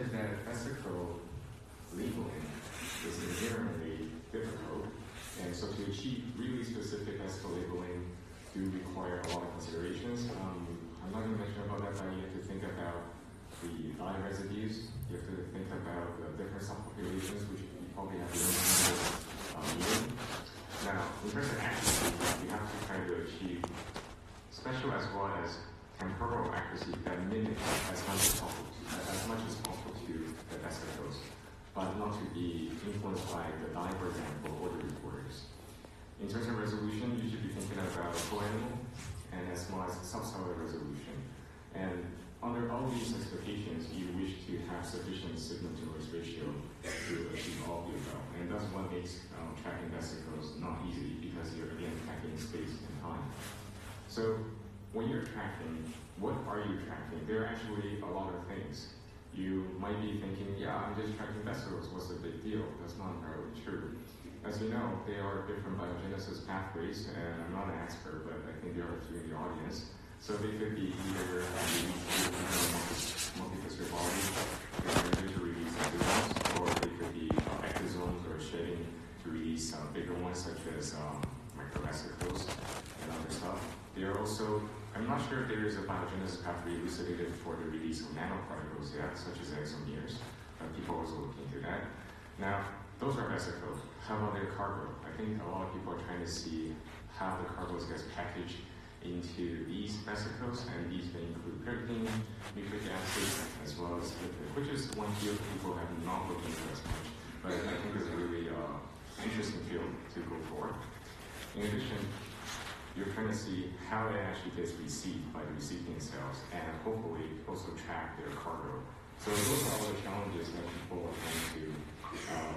is that vesicle labeling is inherently difficult, and so to achieve really specific vesicle labeling do require a lot of considerations. I'm not going to mention about that, but you have to think about the dye residues. You have to think about the different subpopulations, which you probably have to meeting. Now, in terms of accuracy, you have to try to achieve special as well as temporal accuracy that mimic as much as possible to the vesicles, but not to be influenced by the dye, for example, or the reporters. In terms of resolution, you should be thinking about whole animal and as well as subcellular resolution. And under all these expectations, you wish to have sufficient signal-to-noise ratio to achieve all of the above. And that's what makes tracking vesicles not easy, because you're again tracking space and time. So when you're tracking, what are you tracking? There are actually a lot of things. You might be thinking, yeah, I'm just tracking vesicles, what's the big deal? That's not entirely true. As you know, there are different biogenesis pathways, and I'm not an expert, but I think there are a few in the audience. So they could be either multifaceted body, to release enzymes, or they could be exosomes or shedding to release bigger ones such as microvesicles and other stuff. There are also, I'm not sure if there is a biogenesis pathway elucidated for the release of nanoparticles yet, such as exomeres, but people also look into that. Now, those are vesicles. How about their cargo? I think a lot of people are trying to see how the cargoes gets packaged into these vesicles, and these may include protein, nucleic acid, as well as lipid, which is one field people have not looked into as much, but I think is a really interesting field to go for. In addition, you're trying to see how it actually gets received by the recipient cells, and hopefully also track their cargo. So those are all the challenges that people are trying to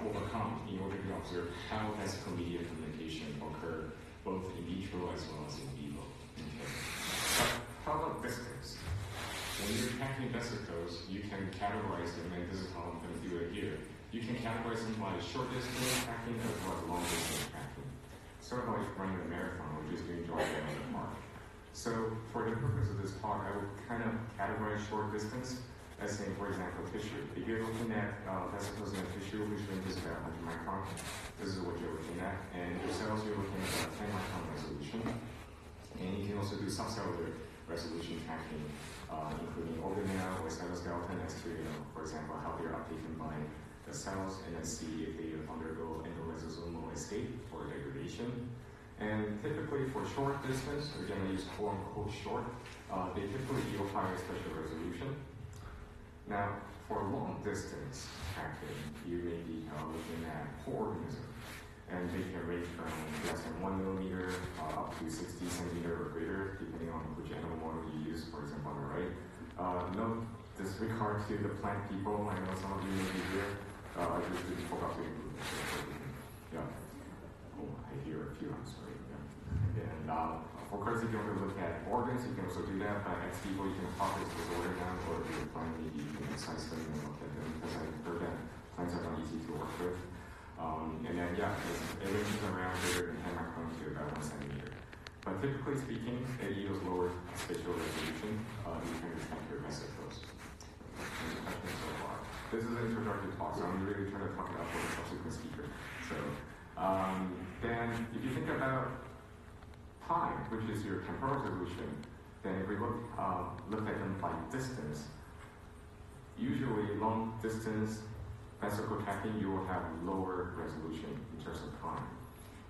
overcome in order to observe how vesicle mediated communication occur both in vitro as well as in vivo. Okay. But how about vesicles? When you're tracking vesicles, you can categorize them, and this is how I'm going to do it here. You can categorize them by short distance tracking as well as long distance tracking. Sort of like running a marathon or just doing jogging in the park. So for the purpose of this talk, I would kind of categorize short distance as saying, for example, tissue. If you're looking at vesicles in a tissue, which range is about 100 micron, this is what you're looking at. And your cells, you're looking at 10 micron resolution. And you can also do subcellular resolution tracking, including organelle or cytoskeleton as to, for example, how they're uptaken by the cells, and then see if they undergo endolysosomal escape or degradation. And typically for short distance, again I use quote-unquote short, they typically yield higher spatial resolution. Now, for long distance tracking, you may be looking at whole organism, and they can range from less than 1 millimeter up to 60 centimeter or greater, depending on which animal model you use, for example, on the right. No disregard to the plant people. I know some of you may be here. I just didn't forget to include this. Yeah. Oh, I hear a few, I'm sorry. Yeah. And of course, if you want to look at organs, you can also do that. By ex vivo, you can harvest this organ down, or if you're plant, maybe you can excise them and look at them, because I've heard that plants are not easy to work with. And then, yeah, it ranges around greater than 10 micron to about 1 centimeter. But typically speaking, it yields lower spatial resolution. You can track your vesicles. Any questions so far? This is an introductory talk, so I'm really trying to talk about for the subsequent speaker. So, then if you think about time, which is your temporal resolution, then if we look at them by distance, usually long distance vesicle tracking, you will have lower resolution in terms of time.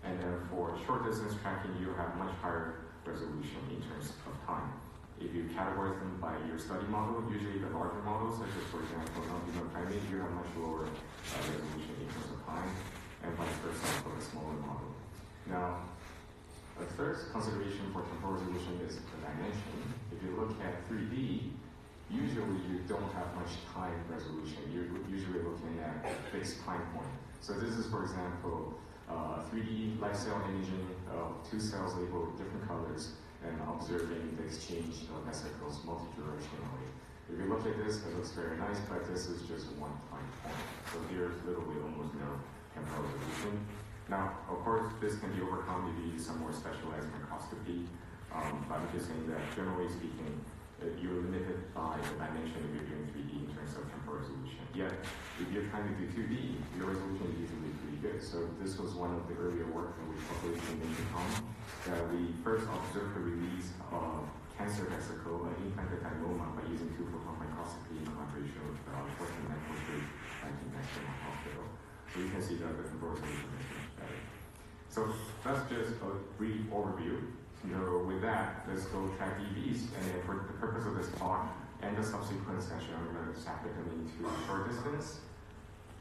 And then for short distance tracking, you have much higher resolution in terms of time. If you categorize them by your study model, usually the larger models, such as, for example, non-human primates, you have much lower resolution in terms of time, and vice versa for the smaller model. Now, a third consideration for temporal resolution is the dimension. If you look at 3D, usually you don't have much time resolution. You're usually looking at a fixed time point. So this is, for example, 3D live cell imaging of two cells labeled with different colors and observing the exchange of vesicles multidirectionally. If you look at this, it looks very nice, but this is just one time point. So there's literally almost no temporal resolution. Now, of course, this can be overcome if you use some more specialized microscopy, but I'm just saying that generally speaking, you're limited by the dimension if you're doing 3D in terms of temporal resolution. Yet, if you're trying to do 2D, your resolution is usually pretty good. So this was one of the earlier work that we published in Nature Com, that we first observed the release of cancer vesicle, an implanted adenoma, by using 2-photon microscopy in collaboration with Western Medical Group back in National Hospital. So you can see that the temporal resolution is much better. So that's just a brief overview. So with that, let's go track EVs. And then for the purpose of this talk and the subsequent session, I'm going to separate them into short distance,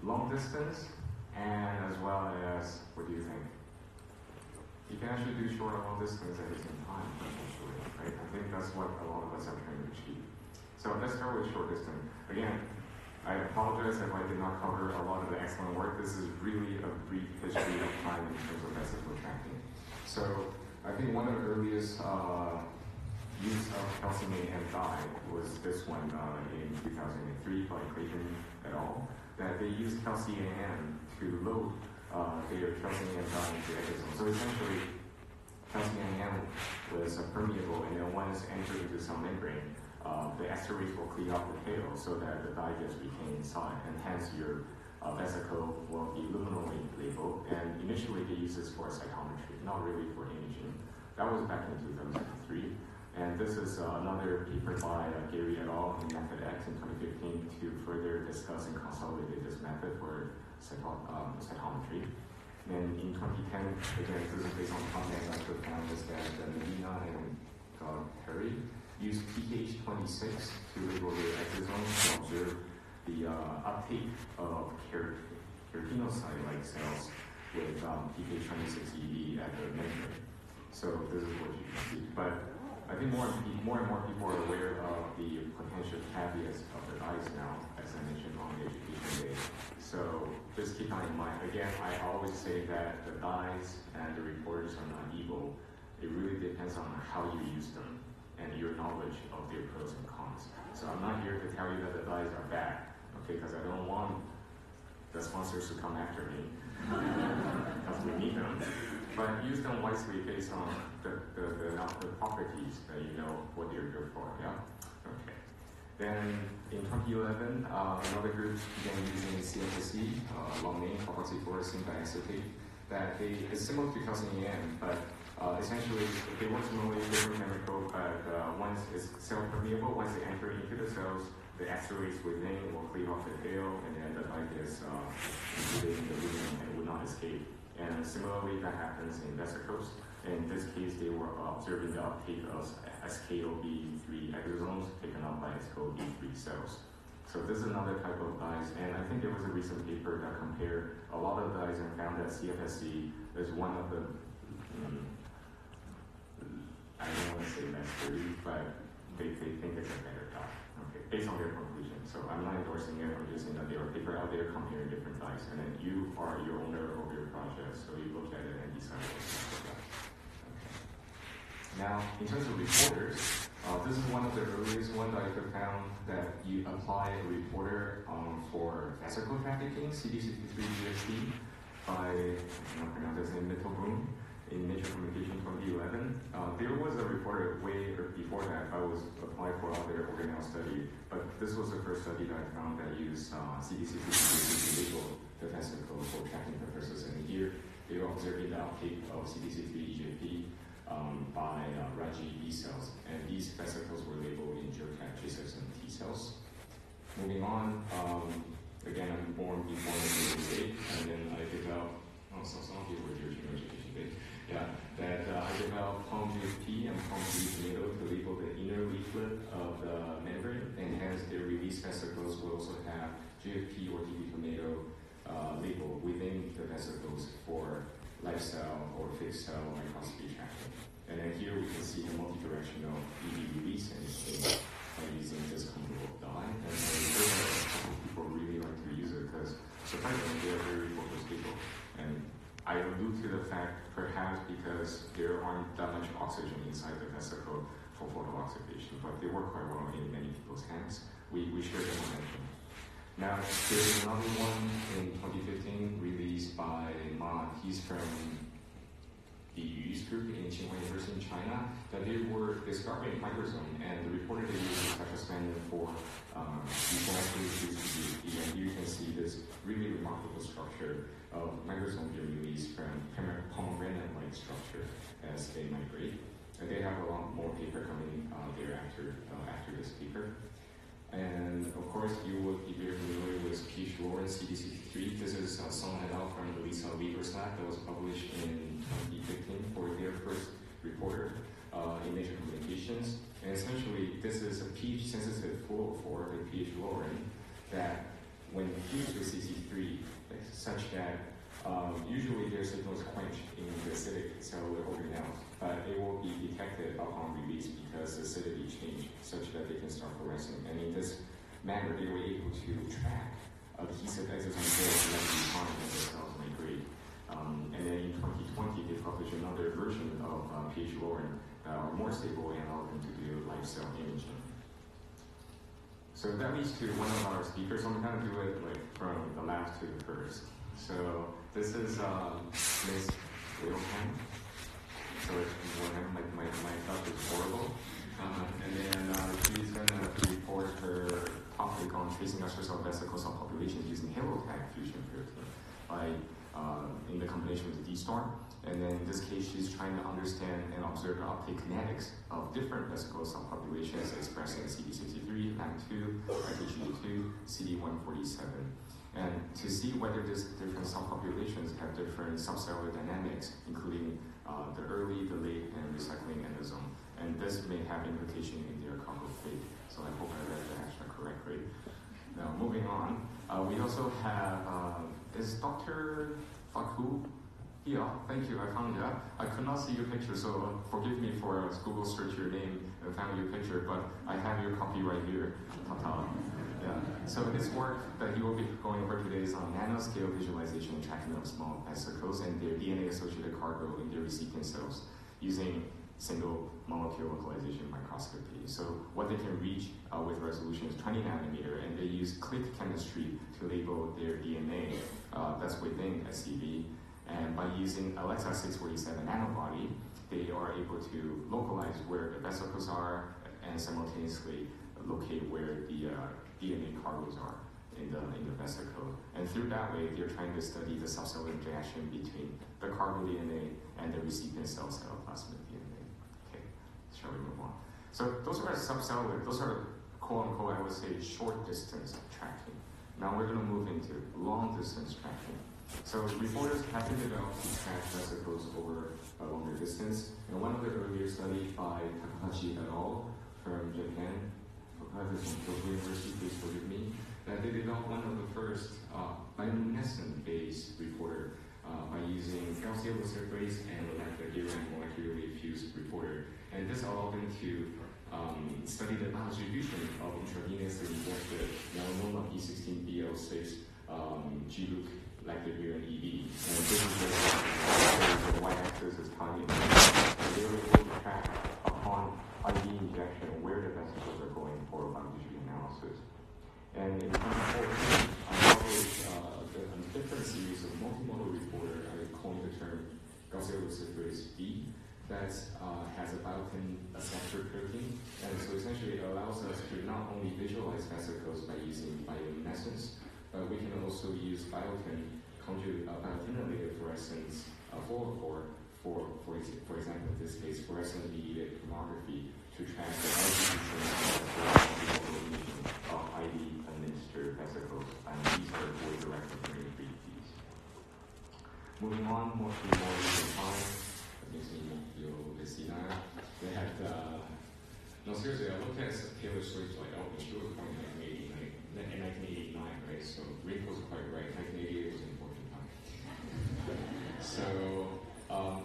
long distance, and as well as, what do you think? You can actually do short and long distance at the same time, potentially, right? I think that's what a lot of us are trying to achieve. So let's start with short distance. Again, I apologize if I did not cover a lot of the excellent work. This is really a brief history of time in terms of vesicle tracking. So I think one of the earliest use of calcium AN dye was this one in 2003 by Clayton et al. That they used calcium AN to load their calcium AN dye into exosomes. So essentially, calcium AN was permeable, and then once entered into some membrane, the extra rays will clear off the tail so that the dye gets retained inside, and hence your vesicle will be luminally labeled. And initially they used this for cytometry, not really for imaging. That was back in 2003. And this is another paper by Gary et al. In Method X in 2015 to further discuss and consolidate this method for cytometry. And in 2010, again, this is based on comments I found, is that Medina and Perry used PKH26 to label their exosomes to observe the uptake of keratinocyte-like cells with PKH26EV at the membrane. So this is what you can see. But I think more and more people are aware of the potential caveats of the dyes now, as I mentioned on the education day. So just keep that in mind. Again, I always say that the dyes and the reporters are not evil. It really depends on how you use them and your knowledge of their pros and cons. So I'm not here to tell you that the dyes are bad, okay, because I don't want the sponsors to come after me, because we need them. But use them wisely based on the properties that you know what they're good for, yeah? Okay. Then in 2011, another group began using CFSE, long name, carboxyfluoroocene diacetate, that is similar to calcium AN, but essentially, they work similarly, different chemical, but once it's cell permeable, once they enter into the cells, the X rays within will cleave off the tail, and then the dye is included in the lumen and would not escape. And similarly, that happens in vesicles. In this case, they were observing the uptake of SKOB3 exosomes taken up by SKOB3 cells. So this is another type of dyes, and I think there was a recent paper that compared a lot of dyes and found that CFSE is one of the I don't want to say less dirty, but they think it's a better dye, okay, based on their conclusion. So I'm not endorsing it, I'm just saying that there are people out there comparing different dyes, and then you are your owner of your project, so you look at it and decide what to do. Okay. Now, in terms of reporters, this is one of the earliest ones that I could found that you apply a reporter for vesicle trafficking, CD63GSD, by, I don't pronounce his name, Mittelbrun, in Nature Communication 2011. There was a reporter way before that I was applied for other organelle study, but this was the first study that I found that used CD63 to label the vesicle for tracking purposes. And here they were observing the uptake of CD63 EGFP by Raji B cells, and these vesicles were labeled in GeoCat J6 and T cells. Moving on, again, I'm born before 1988, and then I developed, so some of you were here during education day. Yeah, that I developed Palm GFP and Palm tomato to label the inner leaflet of the membrane, and hence their release vesicles will also have GFP or TB tomato label within the vesicles for lifestyle or fixed cell microscopy tracking. And then here we can see the multi-directional EV release in this case by using this comparable dye. And people really like to use it because surprisingly they are very focused people. And I allude to the fact, perhaps because there aren't that much oxygen inside the vesicle for photooxidation, but they work quite well in many people's hands. We share the momentum. Now, there's another one in 2015 released by Ma. He's from the Yu's group in Tsinghua University in China, that they were discovering microsome, and the reporter they used Spectral Spanner for molecular QCD. And you can see this really remarkable structure of microsome being released from pomegranate-like structure as they migrate. And they have a lot more paper coming thereafter after this paper. And of course, you would be very familiar with Piyush Loren's CD63. This is Song et al. From Elisa Weaver's lab that was published in 2015 for their first reporter in Nature Communications. And essentially, this is a pH-sensitive fluorophore, the Piyush Loren, that when fused with CD63, such that usually their signal is quenched in the acidic cellular organelles, but it will be detected upon release because the acidity changed such that they can start fluorescing. And in this manner, they were able to track adhesive exosome cells left behind as the cells migrate. And then in 2020, they published another version of Piyush Loren that are more stable and allow them to do live cell imaging. So that leads to one of our speakers. I'm going to do it from the last to the first. So this is Ms. Wilhelm. So it's Wilhelm, my stuff is horrible. And then she's going to report her topic on tracing extracellular vesicle cell populations using HaloTag fusion protein in the combination with the DStorm. And then in this case, she's trying to understand and observe the uptake kinetics of different vesicle cell populations expressing CD63, LAMP2, IgG2, CD147. And to see whether these different subpopulations have different subcellular dynamics, including the early, the late, and recycling endosome. And this may have implication in their cargo fate. So I hope I read the abstract correctly. Now, moving on, we also have, is Dr. Faku? Yeah, thank you, I found that. I could not see your picture, so forgive me for Google search your name and found your picture, but I have your copy right here. Ta-ta. Yeah. So his work that he will be going over today is on nanoscale visualization and tracking of small vesicles and their DNA-associated cargo in their recipient cells using single molecule localization microscopy. So what they can reach with resolution is 20 nanometer, and they use click chemistry to label their DNA that's within SCV. And by using Alexa 647 nanobody, they are able to localize where the vesicles are and simultaneously locate where the DNA cargos are in the vesicle. And through that way, they're trying to study the subcellular interaction between the cargo DNA and the recipient cell cytoplasmic DNA. Okay, shall we move on? So those are subcellular, those are quote unquote, I would say, short distance tracking. Now we're gonna move into long distance tracking. So reporters have been developed to track vesicles over a longer distance. And one of the earlier studies by Takahashi et al. From Japan, Professor from Tokyo University, please forgive me, that they developed one of the first bioluminescent-based reporter by using Gaussian luciferase and molecularly fused reporter. And this allowed them to study the biodistribution of intravenously injected melanoma B16BL6 GLUC lactivir and EB. And this is the y-axis is target. They were able to track upon IV injection where the vesicles are going for biodistribution analysis. And in 2014, I published a different series of multimodal reporter. I coined the term Gaussian luciferase B that has a biotin acceptor protein. And so essentially it allows us to not only visualize vesicles by using bioluminescence, but we can also use biotin biotin-related fluorescence fluorophore for example, in this case, fluorescent-mediated tomography to track the distribution of IV-administered vesicles, and these are void-directed brain frequencies. Moving on, more recent time, that makes me feel a little bit senile. They had, no seriously, I looked at Taylor Swift's album, she was born in 1989, right? So wrinkles are quite right. 1988 was an important time. So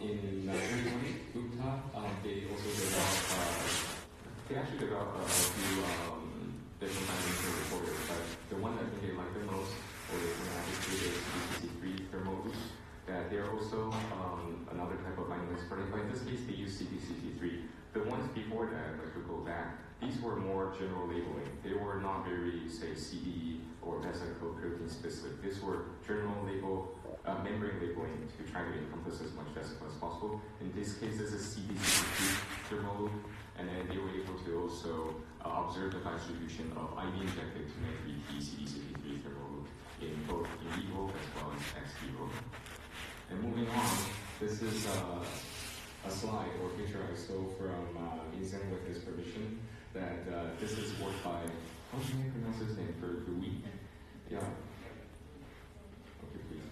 in 2020, Gupta, they also developed, they actually developed a few different dimensional reporters, but the one I think they like the most, or they can actually is CDC3 thermal boost, that they're also another type of bioluminescence, but in this case, they use CDC3. The ones before that, like to go back, these were more general labeling. They were not very, say, CDE or vesicle protein specific. These were general label membrane labeling to try to encompass as much vesicle as possible. In this case, this is CDCP3 thermal loop, and then they were able to also observe the distribution of IV-injected 293T CDCP3 thermal loop in both in vivo as well as ex vivo. And moving on, this is a slide or picture I stole from Vincent with his permission. That this is work by, how can I pronounce his name? For Louis? Yeah. Okay, please.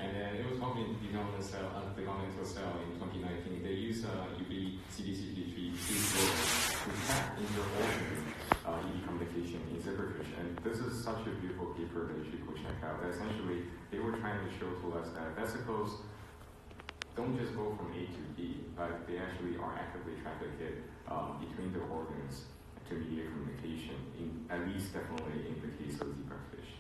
And then it was published in Developmental Cell in 2019. They use UV CDCP3 to track inter-organ ED communication in zebrafish. And this is such a beautiful paper that you should go check out. Essentially, they were trying to show to us that vesicles don't just go from A to B, but they actually are actively trafficked between the organs to mediate communication, at least definitely in the case of zebrafish.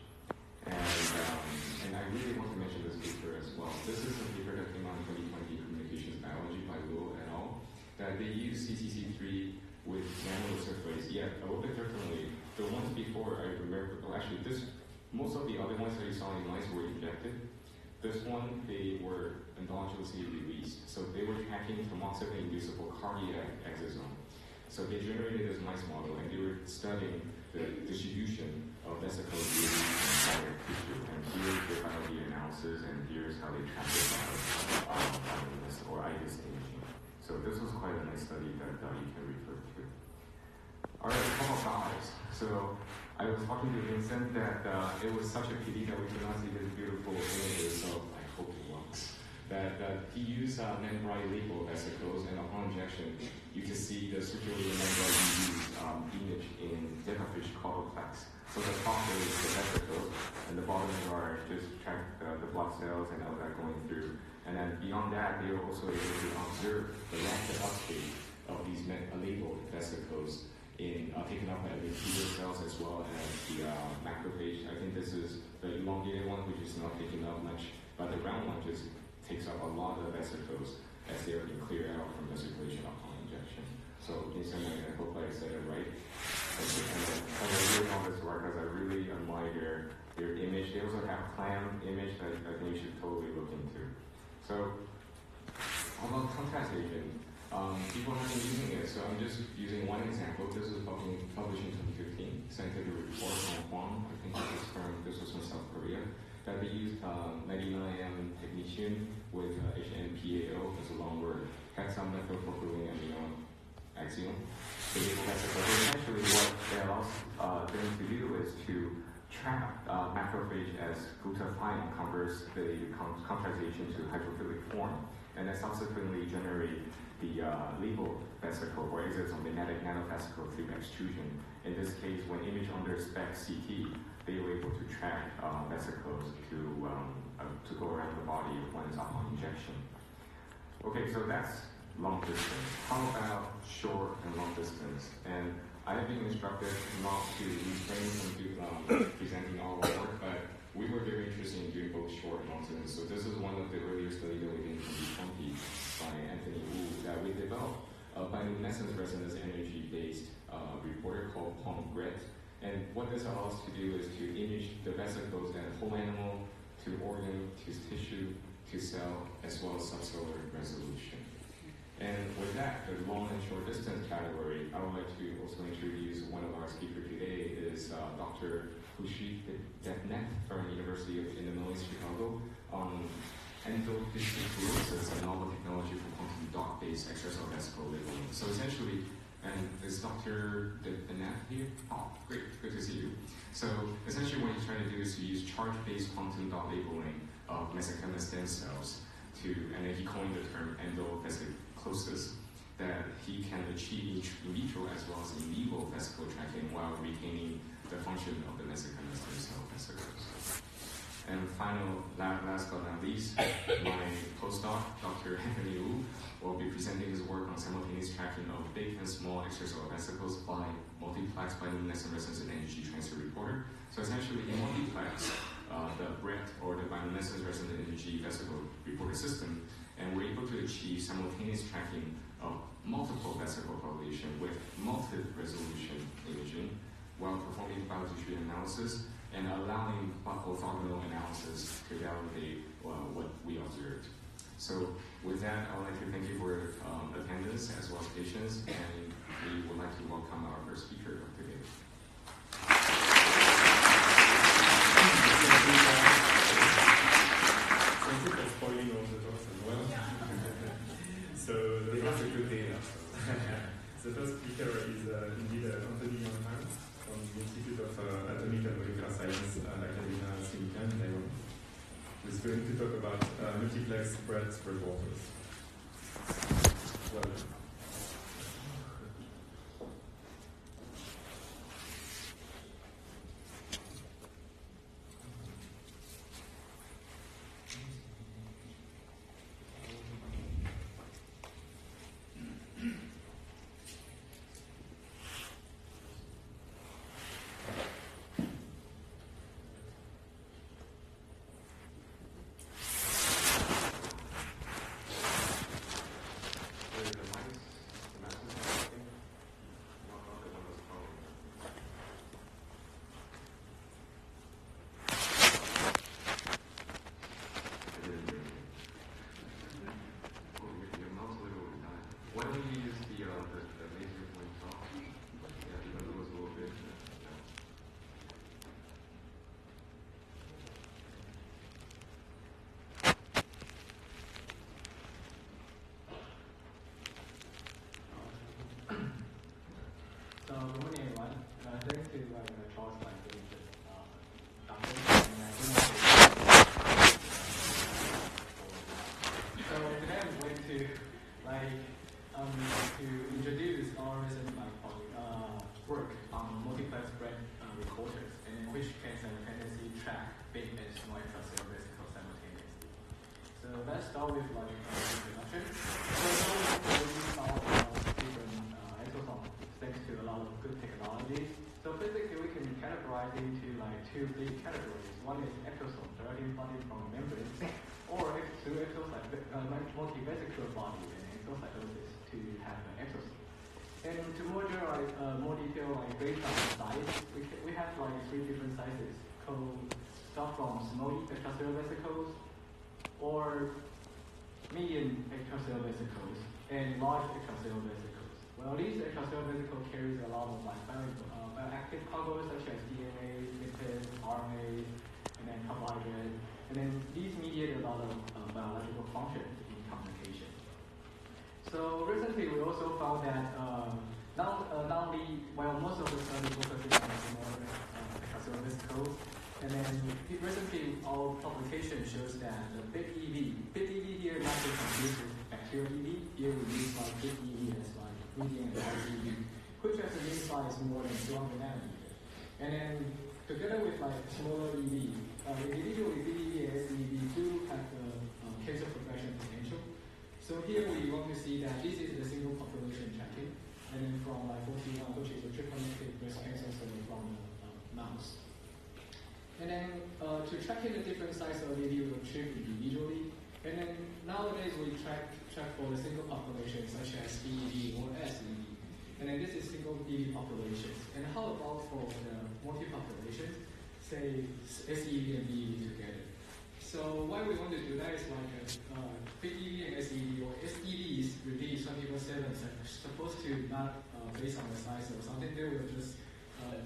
And I really want to mention this paper as well. This is a paper that came out in 2020, Communications Biology by Will et al. That they use CCC3 with nanosurface, yet a little bit differently. The ones before, I remember, most of the other ones that you saw in mice were injected. This one, they were endogenously released. So they were tracking tamoxifen inducible cardiac exosome. So they generated this mice model, and they were studying the distribution of vesicles in cardiac tissue. And here's the biology analysis, and here's how they track it or IVIS imaging. So this was quite a nice study that you can refer to. All right, a couple of guys. So I was talking to Vincent that it was such a pity that we could not see this beautiful images of, I hope it works, that he used membrane label vesicles, and upon injection, you can see the circulating membrane image in zebrafish caudalplex. So the top is the vesicles, and the bottom are just track the blood cells and all that going through. And then beyond that, they were also able to observe the rapid uptake of these labeled vesicles in taken up by the epithelial cells as well as the macrophage. I think this is the elongated one, which is not taking up much, but the round one just takes up a lot of vesicles as they are being cleared out from the circulation upon injection. So in some way, I hope I said it right. And I really want this work because I really admire their image. They also have clam image that I think you should totally look into. So about contrast agent. People have been using it, so I'm just using one example. This was published in 2015, scientific report from Huang, I think this was from South Korea, that they used 99M technetium with HNPAO, that's a long word, hexamethylpropylene amino axiom. So essentially what it allows them to do is to trap macrophage as glutathione converts the contrast agent to hydrophilic form, and then subsequently generate the label vesicle or exosomatic nanovesicle through extrusion. In this case, when imaged under SPECT CT, they were able to track vesicles to go around the body when it's upon injection. Okay, so that's long distance. How about short and long distance? And I have been instructed not to refrain from presenting all our work, but we were very interested in doing both short and long distance. So this is one of the earlier studies that we did in 2020 by Anthony Wu that we developed a bioluminescence resonance energy-based reporter called PalmGret. And what this allows us to do is to image the vesicles at whole animal, to organ, to tissue, to cell, as well as subcellular resolution. And with that, the long and short distance category, I would like to also introduce one of our speakers today is Dr. Khushi Devnet from University of Illinois, Chicago, on endodisciplosis, a novel technology for quantum dot-based extracellular vesicle labeling. So essentially, and is Dr. Devnet here? Oh, great, good to see you. So essentially what he's trying to do is to use charge-based quantum dot labeling of mesenchymal stem cells and then he coined the term endovesiclosis, that he can achieve in vitro as well as in vivo vesicle tracking while retaining the function of the mesenchymal stem cell vesicles. And last but not least, my postdoc, Dr. Anthony Wu, will be presenting his work on simultaneous tracking of big and small extracellular vesicles by multiplex bioluminescent resonance and energy transfer reporter. So essentially, in multiplex, the BRET or the bioluminescent resonance energy vesicle reporter system, and we're able to achieve simultaneous tracking of multiple vesicle population with multi-resolution imaging while performing biotissue analysis and allowing orthogonal analysis to validate what we observed. So with that, I would like to thank you for attendance as well as patience, and we would like to welcome our first speaker of today. Thank you for spoiling all the talks as well. So they have a good day now. The first speaker is indeed Anthony Yang from the Institute of Atomic and Molecular Science at Academia Silicon in Taiwan, who is going to talk about multiplex spread waters. Well, Why don't you use the laser point off? Yeah, even though it's a little bit. So good morning everyone. Thanks to Charles for doing this So today I'm going to to introduce our recent work on multiplex spread recorders, and which can simultaneously track big and small extracellular vesicles simultaneously. So let's start with introduction. So we saw different exosomes thanks to a lot of good technology. So basically we can categorize into two big categories. One is exosome directly body from membrane, or two exosomes multivesicular body and exocytosis to have an exosome. And to more generalize, more detail, based on the size, we have three different sizes. Start from small extracellular vesicles, or medium extracellular vesicles, and large extracellular vesicles. Well, these extracellular vesicles carries a lot of bioactive cargoes such as DNA, lipids, RNA, and then carbohydrates. And then these mediate a lot of biological functions in communication. So recently we also found that not only, most of the study focuses on smaller extracellular vesicles, and then recently our publication shows that the big EV here not just confused with bacterial EV, here we use big EV as medium and large EV, which has a mean size more than 200 nanometers. And then together with smaller EV, individually big EV and SEV do have the cancer progression potential. So here we want to see that this is the single population tracking, and then from 41, which is a triple-negative breast cancer study from mouse. And then to tracking the different size of EV, we will treat individually. And then nowadays we track for the single population such as EEV or SEV. And then this is single EV populations. And how about for the multi-populations, say SEV and BEV together? So why we want to do that is big EV and SEV, or SEV is released 24/7, supposed to not based on the size or something, they will just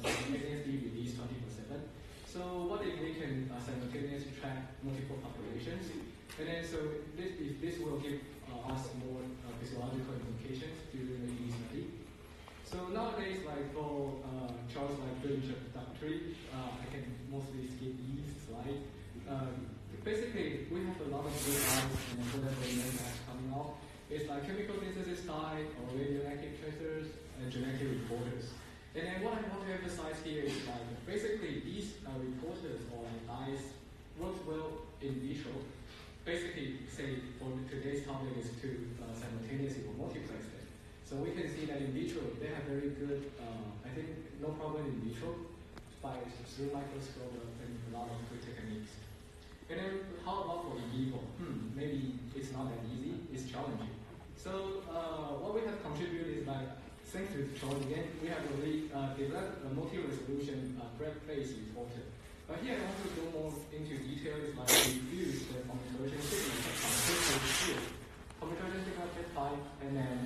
simultaneously release 24/7. So what if we can simultaneously track multiple populations? And then so this will give us more physiological implications during the EV study. So nowadays, for Charles, good introductory, I can mostly skip these slides. Basically, we have a lot of good eyes and whatever that's coming up. It's chemical synthesis dye or radioactive tracers and genetic reporters. And then what I want to emphasize here is basically these reporters or dyes work well in vitro. Basically, say for today's topic is to simultaneously or multiplex them. So we can see that in vitro they have very good, I think no problem in vitro by through microscope and a lot of good techniques. And then how about for in vivo? Maybe it's not that easy, it's challenging. So what we have contributed is thanks to Charles again, we have already developed a multi-resolution breath phase reporter. But here I want to go more into details like we use the computation signal from computation signal bit type, and then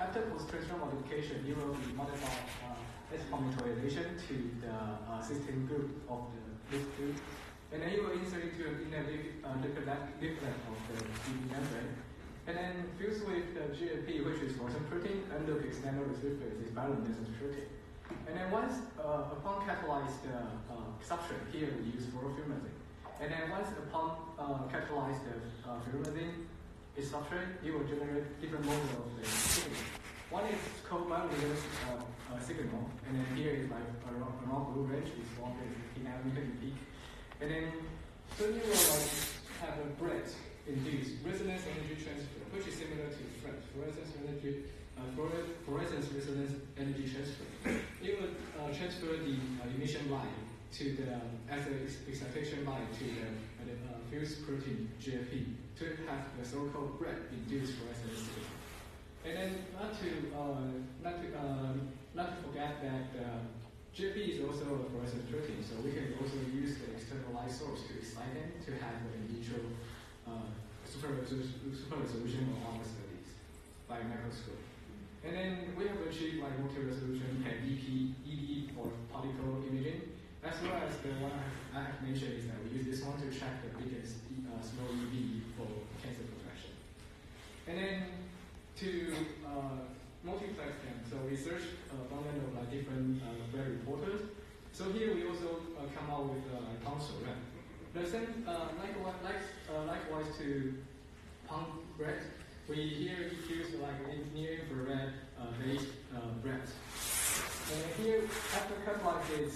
after post-transfer modification, you will be modified its commutation to the system group of the list group, and then you will insert into an inner leaflet of the DB membrane, and then fuse with the GFP, which is fluorescent protein, and the external receptor is bioluminescent protein. And then once, upon catalyzed substrate, here we use fluorophilomazine. And then once upon catalyzed fluoramazine is substrate, it will generate different modes of the signal. One is called bioluminescent signal, and then here is like around blue range, is 150 nanometer in peak. And then so you will like have a BRET induced resonance energy transfer, which is similar to FRET, fluorescence resonance energy transfer. It will transfer the emission line to the as an excitation line to the fused protein GFP to have the so-called BRET induced fluorescence signal. And then not to forget that GFP is also a fluorescent protein, so we can also use the external light source to excite them to have the initial super resolution of our studies by microscope. And then we have achieved like multi-resolution ED or particle imaging, as well as the one I have mentioned is that we use this one to track the biggest small EV for cancer protection. And then to multiplex them, so we search a bundle of like different BRET reporters. So here we also come out with like console, right? The same, likewise to pump BRET, we here use like near infrared based BRET. And here, after catalyzing this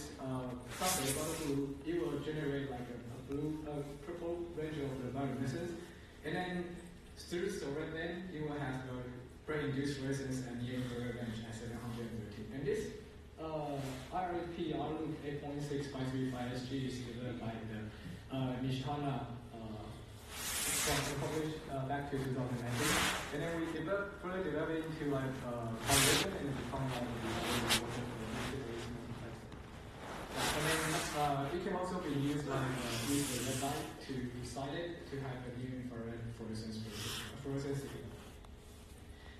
substrate blue, it will generate like a purple range of the bioluminescence. And then through Soret, then you will have the BRET-induced fluorescence and near infrared range at 713. And this IRP RLOOP 8.653SG is developed by the Nishihara published back to 2019, and then we further developed into like combination and become like the and then it can also be used like use the red light to excite it to have a near infrared fluorescence signal.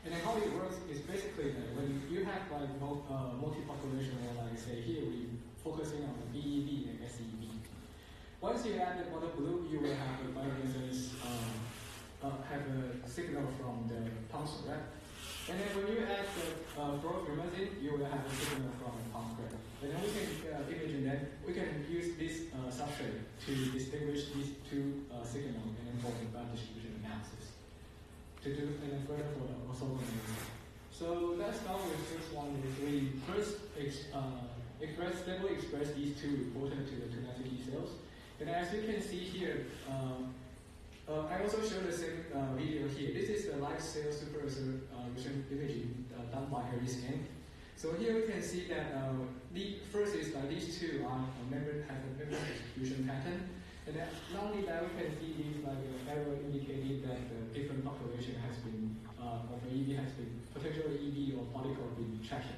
And then how it works is basically that when you have like multi-population, or like say here we focusing on the BEB and SEB. Once you add the water blue, you will have a bioluminescence, have a signal from the pump red. And then when you add the fluoropyrimidine, you will have a signal from the pump red. And then we can imagine that we can use this substrate to distinguish these two signals and then for the biodistribution analysis. To do and then further for the orthogonal analysis. So let's start with this one. We first stably express these two reported to the 290 T cells. And as you can see here, I also show the same video here. This is the live cell super resolution imaging done by Harry Scan. So here we can see that the first is that these two are have a membrane distribution pattern. And then not only that, we can see these like arrow indicating that the different population has been of EV has been potentially EV or particle been tracked.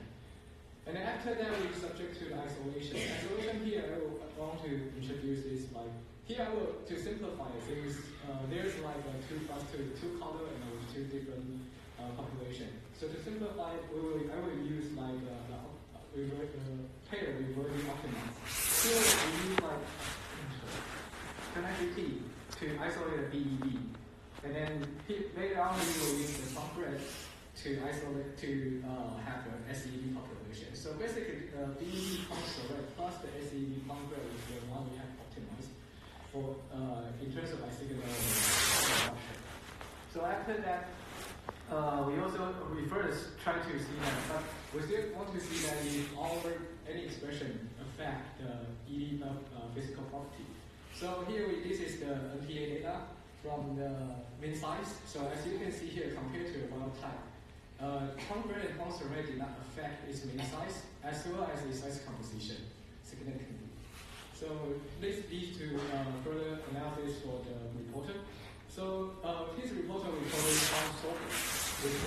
And then after that, we subject to the isolation. Isolation here, I want to introduce this like here. I will to simplify things. There's like a 2 color and two different population. So to simplify, I will use like pair we already optimized. Here we use like connectivity to isolate the BEB, and then later on we will use the BRET to isolate to have an SEB population. So basically, BEB pump plus the SEB pump BRET is the one we have optimized for in terms of signal production. So after that, we first try to see that, but we still want to see that if any expression affect the ED physical property. So here this is the NTA data from the mean size. So as you can see here, compared to the wild type, pump BRET and pump did not affect its mean size as well as its size composition significantly. So this leads to further analysis for the reporter. So his reporter we call it pump sorter, which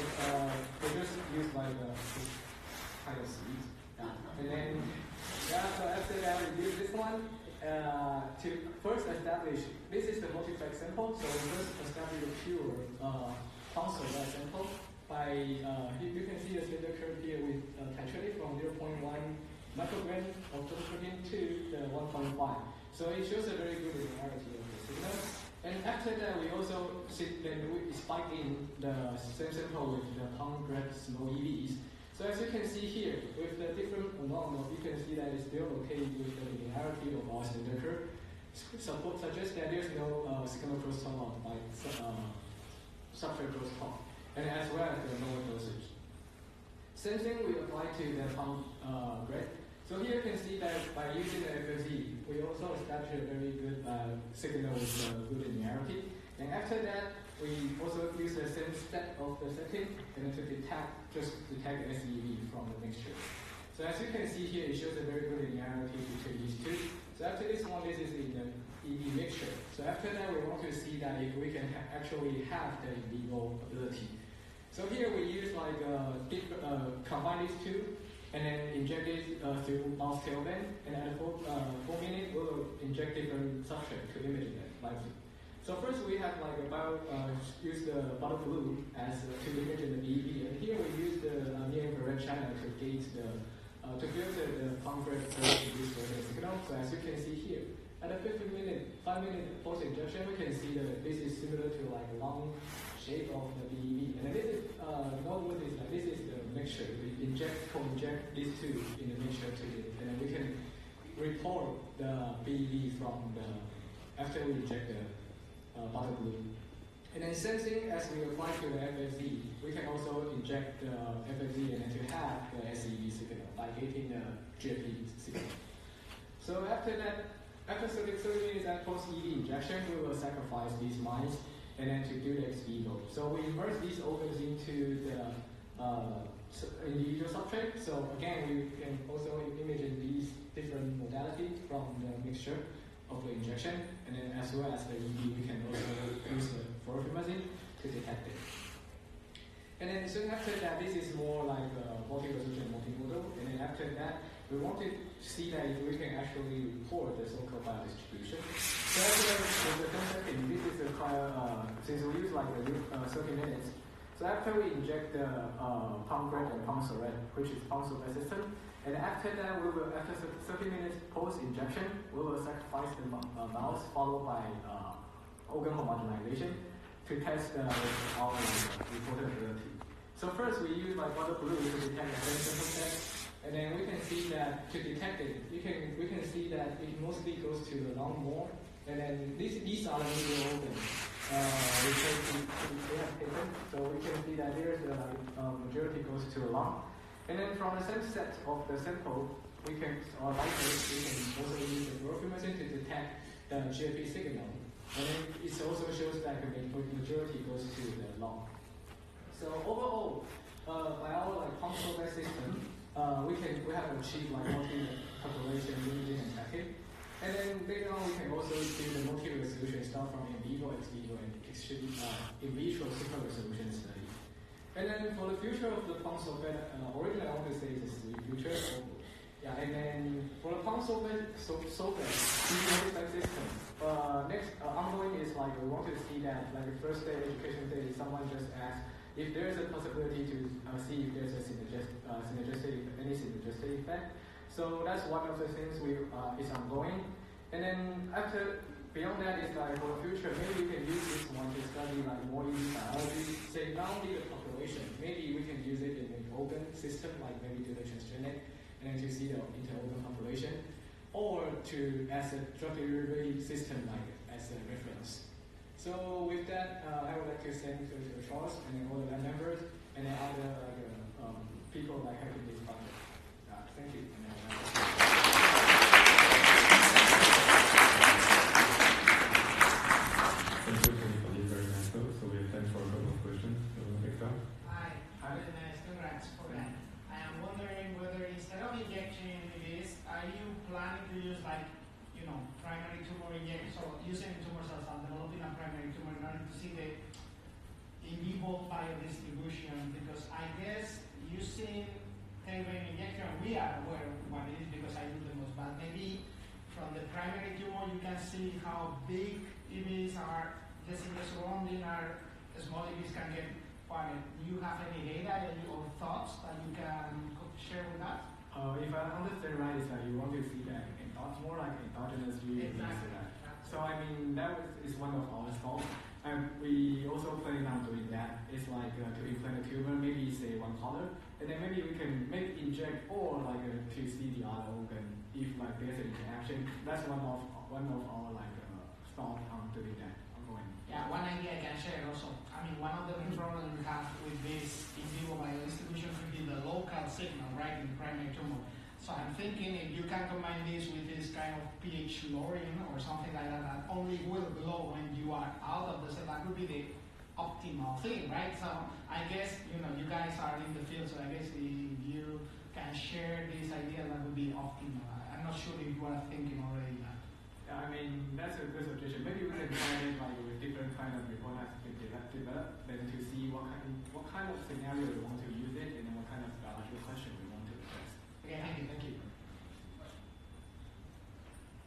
we just use like this kind of seed And then, so after that, we use this one to first establish, this is the multiplex sample, so we first establish a pure console sample by, you can see the standard curve here with titrate from 0.1 microgram of total protein to the 1.5. So it shows a very good linearity of the signal. And after that, we also spike in the same sample with the palm grape small EVs. So as you can see here, with the different amount, you can see that it's still okay with the linearity of our standard curve. Suggests that there's no signal crosstalk by substrate crosstalk, and as well as the lower dosage. Same thing we apply to the palm grape. So here you can see that by using the FFZ, we also establish a very good signal with good linearity. And after that, we also use the same step of the setting and to detect SEV from the mixture. So as you can see here, it shows a very good linearity between these two. So after this one, this is in the EV mixture. So after that, we want to see that if we can actually have the in vivo ability. So here we use like combine these two, and then inject it through mouse tail band, and at 4 minutes, we'll inject different substrate to image it lively. So first we have like use the bottle blue as to image in the BEV, and here we use the near-infrared channel to gauge to filter the concrete this signal. So as you can see here, at a 5-minute post-injection, we can see that this is similar to like a long shape of the BEV. And this is noteworthy is like this is the mixture. We co-inject these two in the mixture to it, and then we can report the BEV from the after we inject the bottle blue. And then same thing as we apply to the FFZ, we can also inject the FFZ and then to have the SEV signal by getting the GFP signal. So after that, after 30 minutes at post-EV injection, we will sacrifice these mice and then to do the ex vivo. So we immerse these organs into the individual substrate. So again, we can also image these different modalities from the mixture of the injection, and then as well as the EV, we can also use the fluorophoramazine to detect it. And then soon after that, this is more like a multi-resolution multimodal, and then after that, we want to see that if we can actually report the so-called biodistribution. So after the second, this is since we use like 30 minutes. So after we inject the palm grape and palm sorette, which is palm sorette system, and after that, we will, after 30 minutes post-injection, we will sacrifice the mouse followed by organ homogenization to test our reported ability. So first, we use like bottle blue to detect the very simple set, and then we can see that to detect it, we can see that it mostly goes to the lung more, and then these are the medial organs. We have taken, so we can see that there's majority goes to the lung. And then from the same set of the sample, we can also use the fluorophoramazine to detect the GFP signal. And then it also shows that the majority goes to the lung. So overall, by our like functional system, we have achieved like multi-population imaging and tracking. And then later on, we can also do the multi-resolution start from in vivo, ex vivo, and in vitro super resolution study. And then for the future of the palm sorette, originally I want to say it's the future. Yeah, and then for the palm sorette system, next ongoing is like we want to see that like the first day education day, someone just asked if there's a possibility to see if there's a any synergistic effect. So that's one of the things is ongoing. And then beyond that is like for the future, maybe we can use this one to study like more in biology, say not only the population, maybe we can use it in an organ system, like maybe do the transgenic, and then to see the inter-organ population, or to as a drug delivery system, like as a reference. So with that, I would like to thank Charles and then all the lab members and then other people like helping this project. Thank you. Thank you for the very nice talk. So we have time for a couple of questions. Hector? Hi, congrats for that. I am wondering whether instead of injecting this, are you planning to use like, primary tumor injection, so using tumor cells and developing a primary tumor in order to see the in vivo biodistribution from the primary tumor, you can see how big EVs are, just in the surrounding are small EVs can get quite. Do you have any data or thoughts that you can share with us? If I understand right, it's like you want to see that more like endogenous UAVs. Exactly. So I mean is one of our thoughts. And we also plan on doing that. It's like to implant a tumor, maybe say one color, and then maybe we can make inject or like to see the other organ if like there's an interaction. That's one of our like thoughts on doing that. Ongoing. Yeah, one idea I can share also. I mean, one of the main problems we have with this in vivo biodistribution could be the local signal, right, in the primary tumor. So I'm thinking if you can combine this with this kind of pH lowering or something like that, that only will glow when you are out of the cell, that would be the optimal thing, right? So I guess, you guys are in the field, so I guess if you can share this idea, that would be optimal. I'm not sure if you are thinking already that. Yeah, I mean, that's a good suggestion. Maybe we can try it like with different kind of report as we develop, then to see what kind of scenario we want to use it, and then what kind of biological question we want to address. Okay, thank you.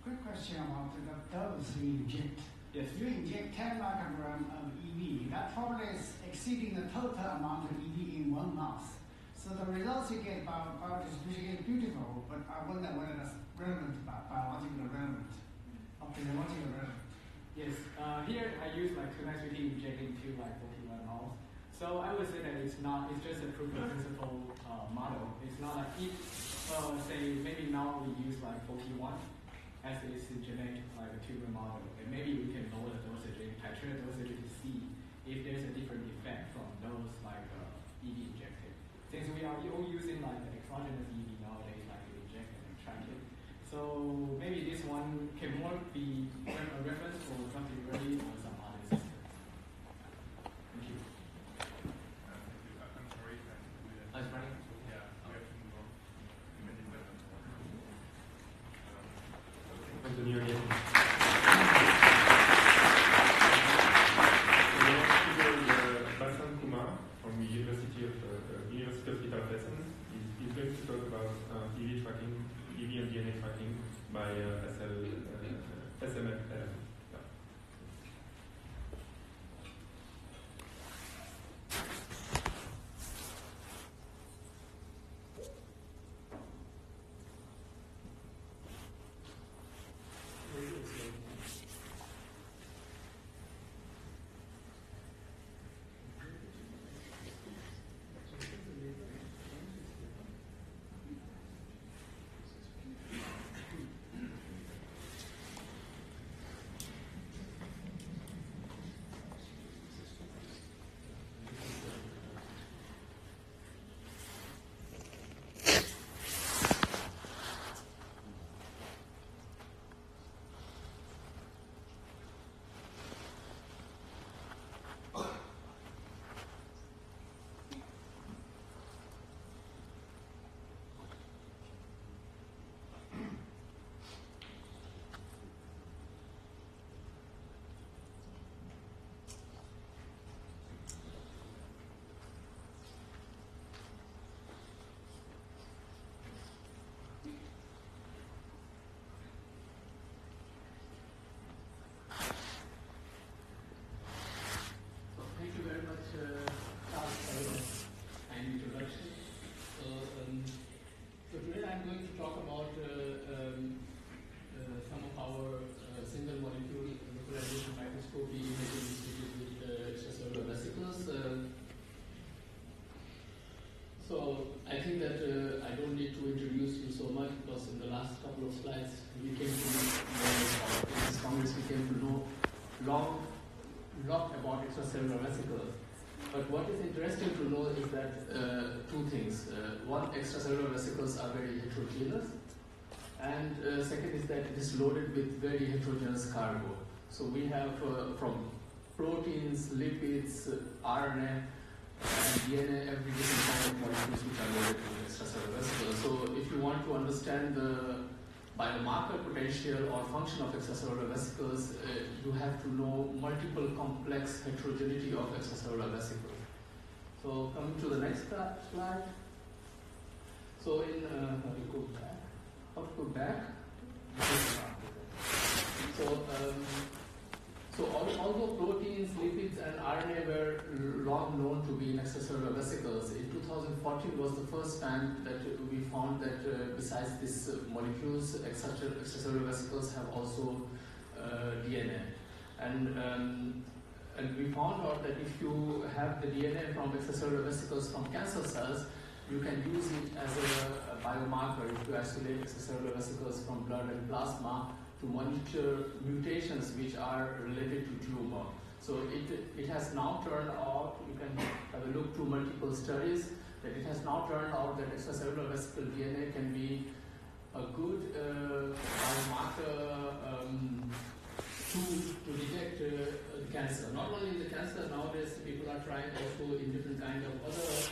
Quick question about the dose you inject. Yes. You inject 10 microgram of EV. That probably is exceeding the total amount of EV in 1 month. So the results you get about biodistribution is beautiful, but I wonder whether that's relevant, biological relevant, epidemiological relevant. Yes. Here I use like 293 inject into like 41 mouse. So I would say that it's just a proof of principle model. It's not like if say maybe now we use like 41 as its genetic like a tumor model, and maybe we can lower the dosage and titrate the dosage to see if there's a different effect from those like EV injected. Since we are all using like the exogenous EV nowadays, like we inject and extract it. So maybe this one can more be a reference for drug delivery or some other systems. Thank you. I'm sorry. That's right. Yeah, we have to move on. Continue again. Basant Kumar from the University of Hospital Essen is going to talk about EV tracking, EV and DNA tracking by SMFL. I think that I don't need to introduce you so much because in the last couple of slides we came to know, in this Congress we came to know lot about extracellular vesicles. But what is interesting to know is that two things. One, extracellular vesicles are very heterogeneous, and second is that it is loaded with very heterogeneous cargo. So we have from proteins, lipids, RNA, and DNA, every different kind of molecules which are loaded with extracellular vesicles. So if you want to understand the biomarker potential or function of extracellular vesicles, you have to know multiple complex heterogeneity of extracellular vesicles. So coming to the next slide. So in how to go back? So although proteins, lipids, and RNA were long known to be in extracellular vesicles, in 2014 was the first time that we found that besides these molecules, extracellular vesicles have also DNA. And we found out that if you have the DNA from extracellular vesicles from cancer cells, you can use it as a biomarker if you isolate extracellular vesicles from blood and plasma to monitor mutations which are related to tumor. So it has now turned out, you can have a look through multiple studies, that it has now turned out that extracellular vesicle DNA can be a good biomarker tool to detect the cancer. Not only the cancer, nowadays people are trying also in different kind of other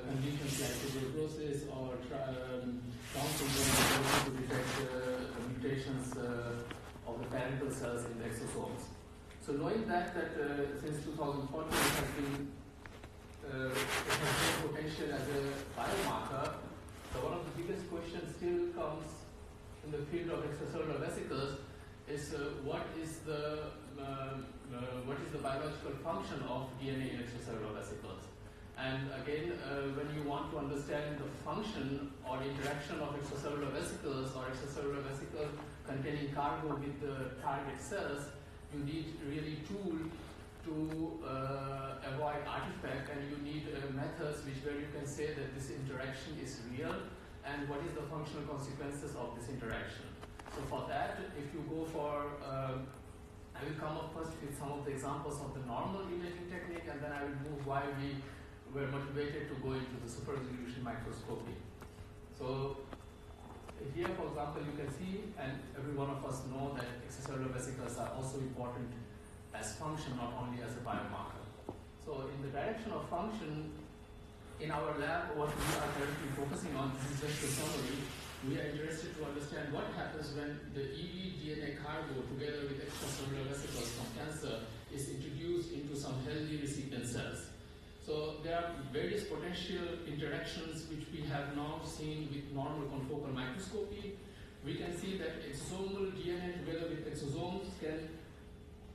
conditions like tuberculosis or Down syndrome to detect mutations of the parental cells in the exosomes. So knowing that since 2014 it has potential as a biomarker, so one of the biggest questions still comes in the field of extracellular vesicles is what is the biological function of DNA in extracellular vesicles. And again, when you want to understand the function or interaction of extracellular vesicles or extracellular vesicles containing cargo with the target cells, you need really tool to avoid artifact, and you need methods where you can say that this interaction is real and what is the functional consequences of this interaction. So for that, if you go for, I will come up first with some of the examples of the normal imaging technique, and then I will move why we were motivated to go into the super resolution microscopy. So here, for example, you can see, and every one of us know that extracellular vesicles are also important as function, not only as a biomarker. So in the direction of function, in our lab, what we are currently focusing on, this is just a summary, we are interested to understand what happens when the EV DNA cargo together with extracellular vesicles from cancer is introduced into some healthy recipient cells. So there are various potential interactions which we have now seen with normal confocal microscopy. We can see that exosomal DNA together with exosomes can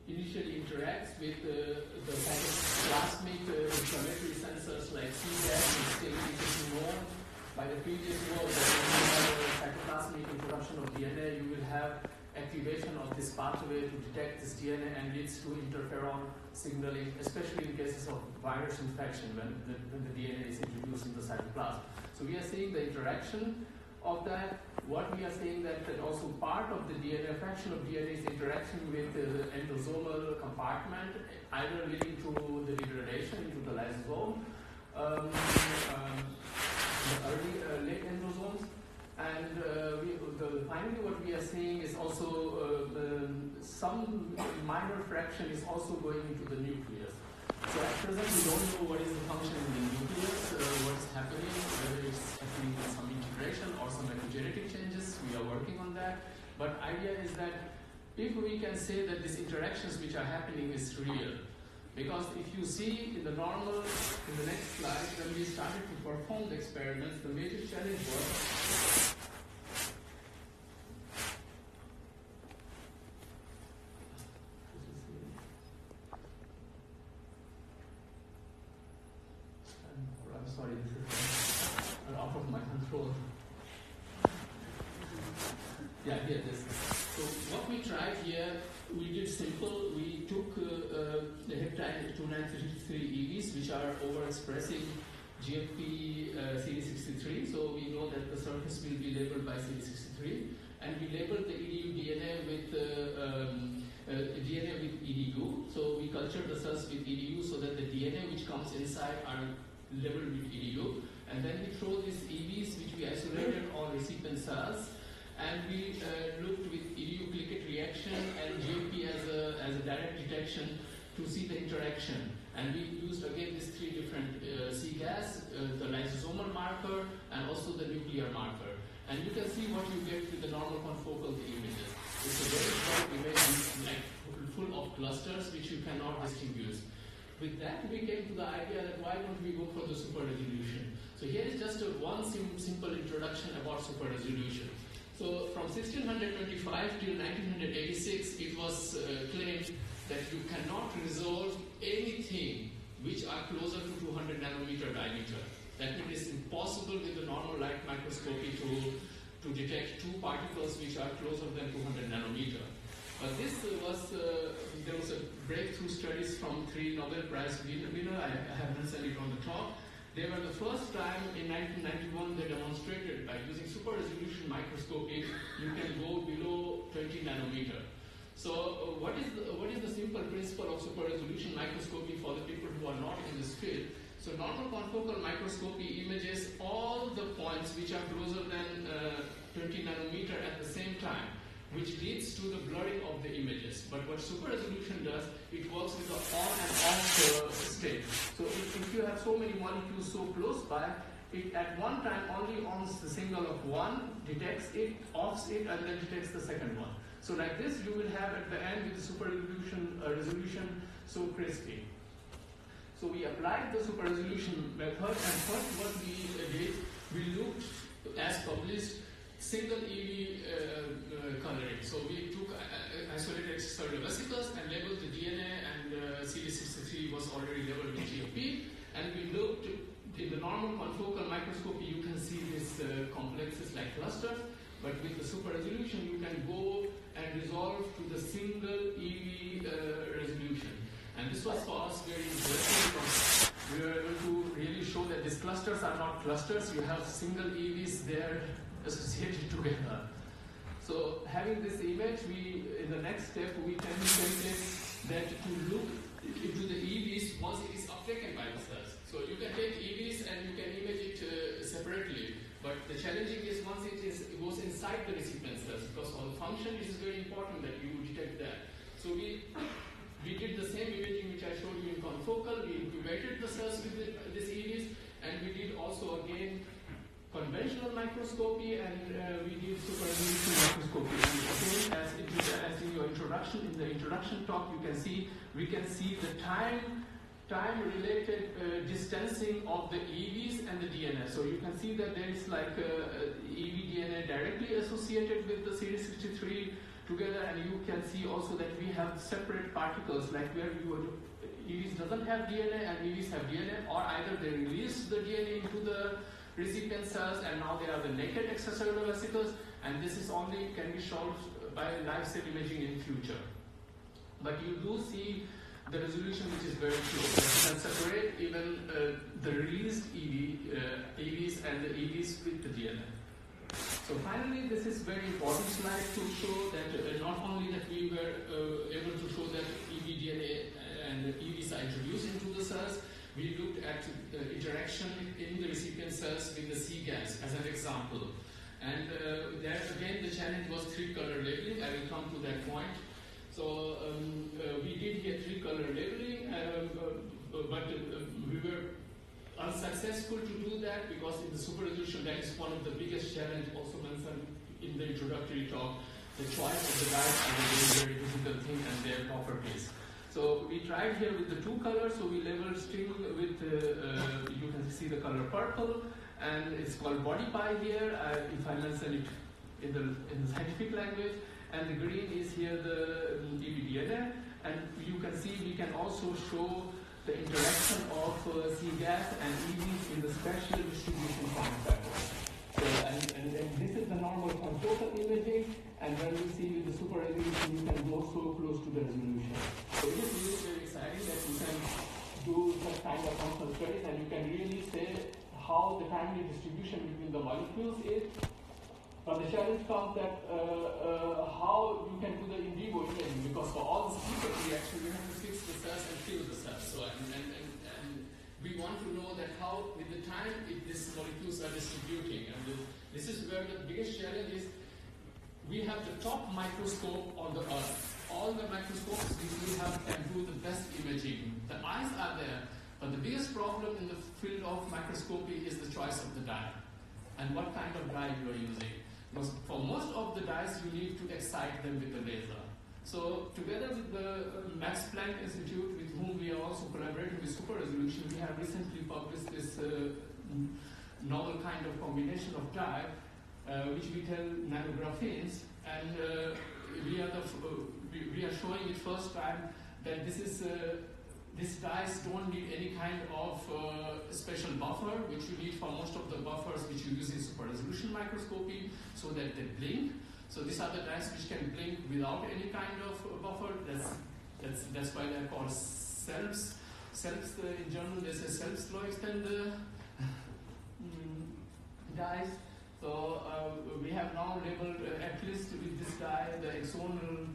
initially interact with the cytoplasmic inflammatory sensors like CDAC, and still it is known by the previous work that when you have a cytoplasmic introduction of DNA, you will have activation of this pathway to detect this DNA and leads to interferon signaling, especially in cases of virus infection when the DNA is introduced in the cytoplasm. So we are seeing the interaction of that. What we are seeing that also part of the DNA, fraction of DNA is interaction with the endosomal compartment, either leading to the degradation into the lysosome, the early late endosomes. And finally what we are seeing is also some minor fraction is also going into the nucleus. So at present we don't know what is the function in the nucleus, what is happening, whether it's happening with some integration or some epigenetic changes. We are working on that. But idea is that if we can say that these interactions which are happening is real, because if you see in the normal, in the next slide, when we started to perform the experiments, the major challenge was sorry, this is out of my control. Yeah, here this. So what we tried here, we did simple. We took the heptide 2933 EVs, which are overexpressing GFP CD63. So we know that the surface will be labeled by CD63, and we labeled the EDU DNA with EDU. So we cultured the cells with EDU so that the DNA which comes inside are labeled with EDU, and then we throw these EVs which we isolated on recipient cells, and we looked with EDU clicket reaction and GFP as a direct detection to see the interaction. And we used again these three different CGAS, the lysosomal marker, and also the nuclear marker. And you can see what you get with the normal confocal images. It's a very short image, like full of clusters which you cannot distinguish. With that, we came to the idea that why don't we go for the super resolution? So here is just one simple introduction about super resolution. So from 1625 till 1986, it was claimed that you cannot resolve anything which are closer to 200 nanometer diameter. That means it's impossible with the normal light microscopy to detect two particles which are closer than 200 nanometer. But this was, there was a breakthrough studies from 3 Nobel Prize winner. I have mentioned it on the top. They were the first time in 1991 they demonstrated by using super resolution microscopy you can go below 20 nanometer. So what is the simple principle of super resolution microscopy for the people who are not in this field? So normal confocal microscopy images all the points which are closer than 20 nanometer at the same time, which leads to the blurring of the images. But what super resolution does, it works with the on and off state. So if you have so many molecules so close by, it at one time only ons the signal of one, detects it, offs it, and then detects the second one. So like this, you will have at the end with the super resolution so crispy. So we applied the super resolution method, and first what we did, we looked as published single EV coloring. So we took isolated extracellular vesicles and labeled the DNA, and CD63 was already labeled with GFP, and we looked in the normal confocal microscopy. You can see these complexes like clusters, but with the super resolution you can go and resolve to the single EV resolution. And this was for us very interesting because we were able to really show that these clusters are not clusters. You have single EVs there associated together. So having this image, in the next step we can say that to look into the EVs once it is uptaken by the cells. So you can take EVs and you can image it separately. But the challenging is once it goes inside the recipient cells, because for the function it is very important that you detect that. So we did the same imaging which I showed you in confocal. We incubated the cells with these EVs, and we did also again conventional microscopy, and we did super resolution microscopy. And again, as in your introduction, in the introduction talk, we can see the time-related distancing of the EVs and the DNA. So you can see that there is like EV DNA directly associated with the CD63 together, and you can see also that we have separate particles, like where EVs doesn't have DNA and EVs have DNA, or either they release the DNA into the recipient cells and now they are the naked extracellular vesicles, and this is only can be shown by live cell imaging in future. But you do see the resolution which is very close. You can separate even the released EVs and the EVs with the DNA. So finally, this is very important slide to show that not only that we were able to show that EV-DNA and EVs are introduced into the cells, we looked at the interaction in the recipient cells with the C-gas as an example. And there again the challenge was 3-color labeling. I will come to that point. So we did here 3-color labeling, but we were unsuccessful to do that because in the super resolution that is one of the biggest challenge also mentioned in the introductory talk. The choice of the dyes are a very, very difficult thing and their properties. So we tried here with the 2 colors. So we labeled string with you can see the color purple, and it's called body pie here. If I mention it in the scientific language, and the green is here the EV-DNA, and you can see we can also show the interaction of C-gas and EVs in the spatial distribution form factor. So, and this is the normal confocal imaging, and when you see with the super resolution, you can go so close to the resolution. So it is really very exciting that you can do such kind of functional studies, and you can really say how the timely distribution between the molecules is. But the challenge comes that how you can do the in vivo imaging, because for all this feedback reaction, you have to fix the cells and kill the cells. So and we want to know that how, with the time, if these molecules are distributing. And this is where the biggest challenge is. We have the top microscope on the earth. All the microscopes we have can do the best imaging. The eyes are there, but the biggest problem in the field of microscopy is the choice of the dye and what kind of dye you are using. Because for most of the dyes, you need to excite them with a laser. So together with the Max Planck Institute, with whom we are also collaborating with super resolution, we have recently published this novel kind of combination of dye, which we tell nanographenes, and we are showing it first time that these dyes don't need any kind of special buffer, which you need for most of the buffers which you use in super resolution microscopy, so that they blink. So these are the dyes which can blink without any kind of buffer. That's why they're called Selbst. Selbst in German they say Selbstleuchtende dyes. So we have now labeled at least with this dye the axonal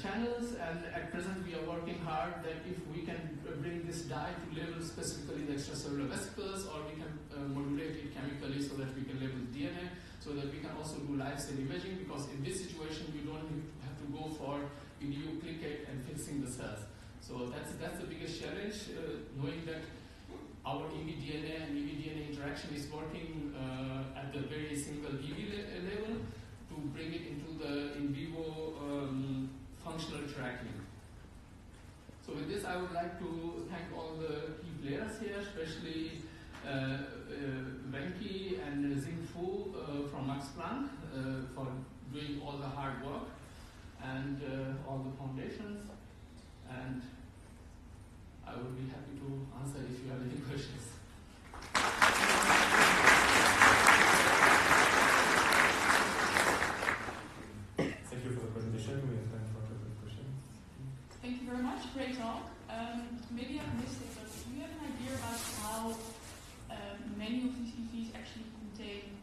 channels, and at present we are working hard that if we can bring this dye to label specifically the extracellular vesicles, or we can modulate it chemically so that we can label DNA, so that we can also do live cell imaging, because in this situation we don't have to go for nucleate and fixing the cells. So that's the biggest challenge, knowing that our evDNA and evDNA interaction is working at the very single EV level to bring it into the in vivo functional tracking. So with this, I would like to thank all the key players here, especially Wenki and Xing Fu from Max Planck for doing all the hard work, and all the foundations. And I would be happy to answer if you have any questions. Thank you for the presentation. We have time for a couple of questions. Thank you very much. Great talk. Maybe I've missed it, but do you have an idea about how many of these EVs actually contain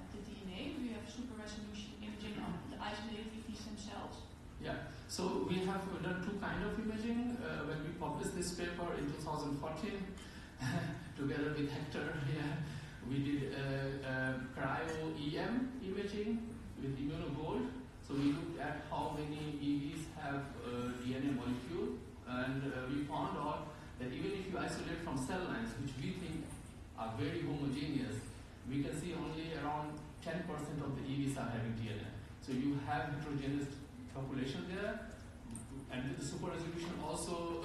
the DNA? Do you have super resolution imaging of the isolated EVs themselves? Yeah, so we have done two kinds of imaging. When we published this paper in 2014, together with Hector, we did cryo-EM imaging with immunogold. So we looked at how many EVs have DNA molecule, and we found out that even if you isolate from cell lines, which we think are very homogeneous, we can see only around 10% of the EVs are having DNA. So you have heterogeneous population there. And with the super resolution also,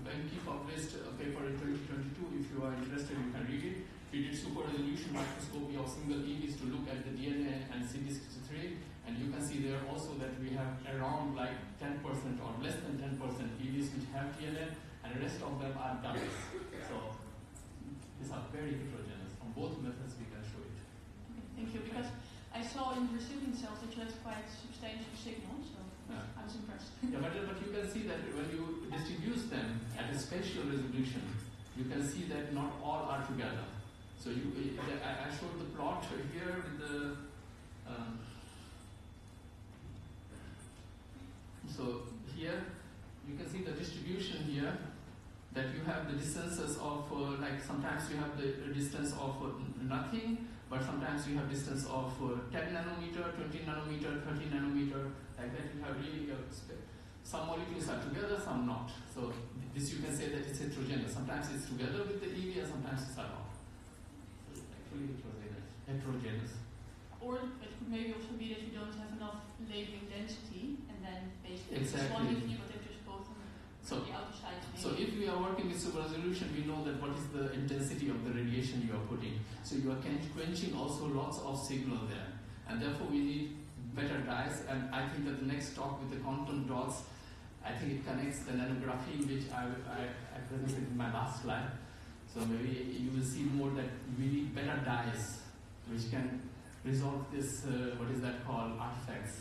Wenki published a paper in 2022. If you are interested, you can read it. We did super resolution microscopy of single EVs to look at the DNA and CD63, and you can see there also that we have around like 10% or less than 10% EVs which have DNA, and the rest of them are doubles. So these are very heterogeneous. From both methods we can show it. Okay, thank you. Because I saw in the recipient cells that you had quite substantial signals, so Yeah. I was impressed. Yeah, but you can see that when you distribute them at a spatial resolution, you can see that not all are together. So I showed the plot here with the. So here you can see the distribution here, that you have the distances of like sometimes you have the distance of nothing, but sometimes you have distance of 10 nanometer, 20 nanometer, 30 nanometer, like that. You have really some molecules are together, some not. So this you can say that it's heterogeneous. Sometimes it's together with the EV, and sometimes it's not. So it's actually heterogeneous. Or it could maybe also be that you don't have enough labeling density, and then basically Exactly. it's one EV, but they're just both on So- the outer sides. So if we are working with super resolution, we know that what is the intensity of the radiation you are putting. So you are quenching also lots of signal there. And therefore we need better dyes. And I think that the next talk with the quantum dots, I think it connects the nanography, which I presented in my last slide. So maybe you will see more that we need better dyes, which can resolve this, what is that called, artifacts.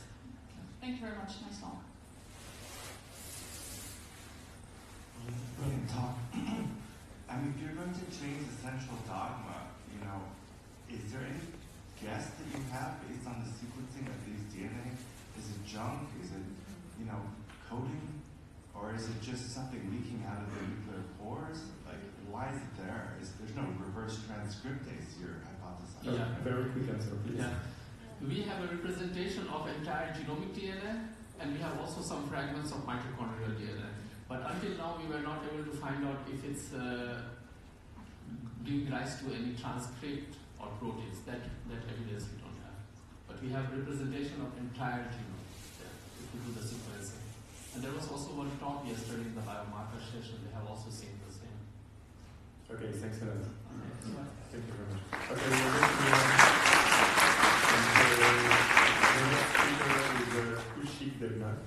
Thank you very much. Nice talk. Brilliant talk. If you're going to change the central dogma, is there any guess that you have based on the sequencing of these DNA? Is it junk? Is it, coding? Or is it just something leaking out of the nuclear pores? Like, why is it there? There's no reverse transcriptase, you're hypothesizing. Yeah. Very quick answer, please. Yeah. We have a representation of entire genomic DNA, and we have also some fragments of mitochondrial DNA. But until now, we were not able to find out if it's giving rise to any transcript or proteins. That evidence we don't have. But we have representation of entire genome if we do the sequencing. And there was also one talk yesterday in the biomarker session. They have also seen the same. Okay, thanks a lot. Okay. Thank you very much. Okay, we're going to Gelinas,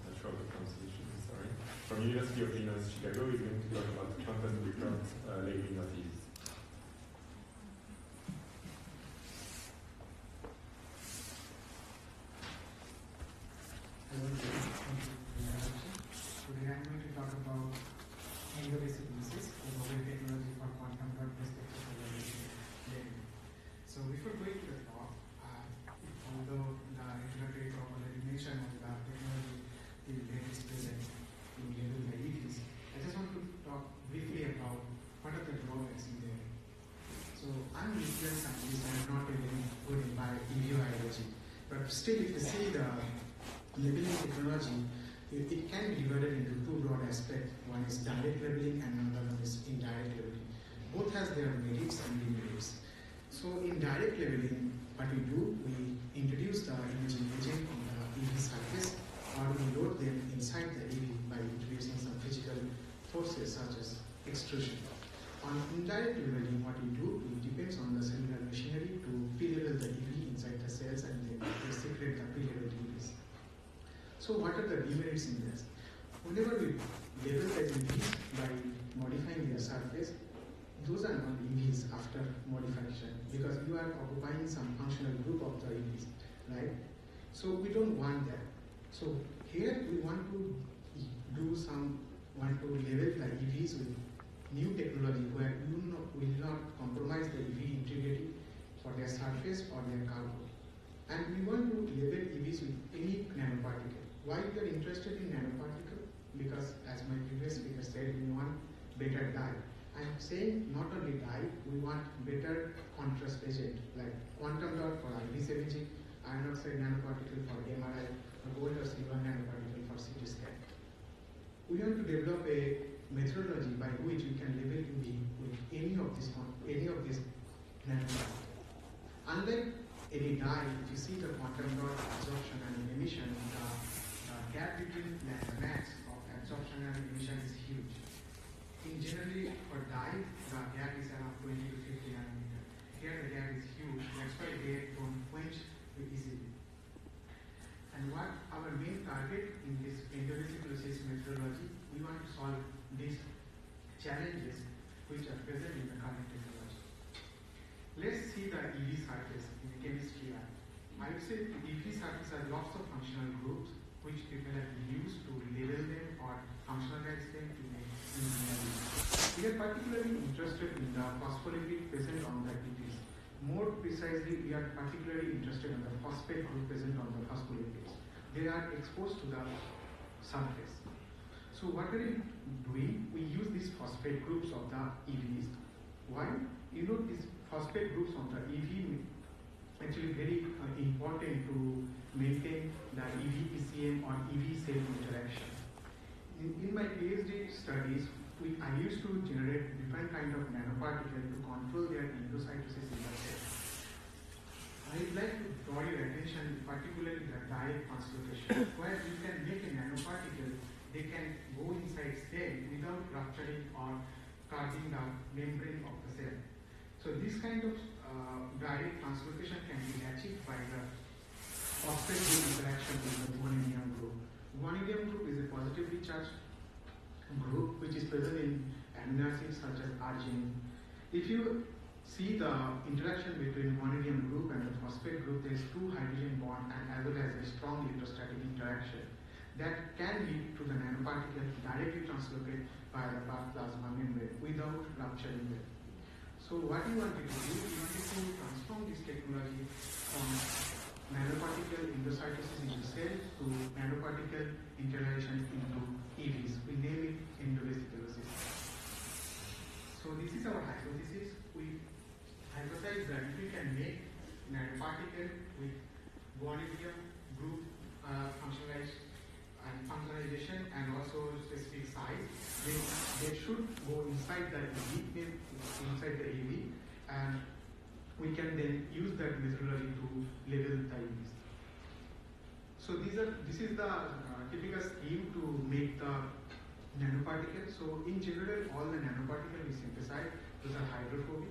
not sure of the pronunciation, sorry, from University of Illinois Chicago, is going to talk about quantum recurrent labeling of EVs. Hello, today I'm going to talk about endo-basic uses of mobile technology for quantum dot perspective labeling. So before going to the talk, although the introductory talk already mentioned on the technology that is present to label the EVs, I just want to talk briefly about what are the drawbacks in there. So I'm a nuclear scientist and I'm not really good in EV biology, but still if you see the labeling technology, it can be divided into two broad aspects. One is direct labeling and another one is indirect labeling. Both has their merits and demerits. So in direct labeling, what we do, we introduce the imaging agent on the EV surface, or we load them inside the EV by introducing some physical forces such as extrusion. On indirect labeling, what we do, it depends on the cellular machinery to pre-label the EV inside the cells and then we secrete the pre-labeled EVs. So what are the demerits in this? Whenever we label the EVs by modifying their surface, those are not EVs after modification because you are occupying some functional group of the EVs, right? So we don't want that. So here we want to label the EVs with new technology where you will not compromise the EV integrity for their surface or their cargo. And we want to label EVs with any nanoparticle. Why we are interested in nanoparticle? Because as my previous speaker said, we want better dye. I'm saying not only dye, we want better contrast agent like quantum dot for IV imaging, iron oxide nanoparticle for MRI, or gold or silver nanoparticle for CT scan. We want to develop a methodology by which we can label EV with any of these nanoparticles. Unlike any dye, if you see the quantum dot absorption and emission, the gap between the max of absorption and emission is huge. In generally, for dye, the gap is around 20 to 50 nanometer. Here the gap is huge, that's why they don't quench easily. And what our main target in this endo-basic process methodology, we want to solve these challenges which are present in the current technology. Let's see the EV surface in the chemistry lab. I would say EV surface are lots of functional groups which people have used to label them or functionalize them to make engineering. We are particularly interested in the phospholipid present on the EVs. More precisely, we are particularly interested in the phosphate group present on the phospholipids. They are exposed to the surface. So what are we doing? We use these phosphate groups of the EVs. Why? You know, these phosphate groups of the EV actually very important to maintain the EV PCM or EV cell interaction. In my PhD studies, I used to generate different kind of nanoparticles to control their endocytosis in the cell. I'd like to draw your attention particularly the dye translocation, where you can make a nanoparticle, they can go inside cell without rupturing or carving the membrane of the cell. So this kind of direct translocation can be achieved by the phosphate group interaction with the guanidinium group. Guanidinium group is a positively charged group which is present in amino acids such as arginine. If you see the interaction between guanidinium group and the phosphate group, there is two hydrogen bond and as well as a strong electrostatic interaction that can lead to the nanoparticle directly translocate by the plasma membrane without rupturing them. So what you wanted to do, you wanted to transform this technology from nanoparticle endocytosis into cell to nanoparticle interaction into EVs. We name it endovesiculosis. So this is our hypothesis. We hypothesize that if we can make nanoparticle with guanidinium group functionalization and also specific size, then they should go inside the EV, and we can then use that methodology to label the EVs. So this is the typical scheme to make the nanoparticle. So in general, all the nanoparticles we synthesize, those are hydrophobic.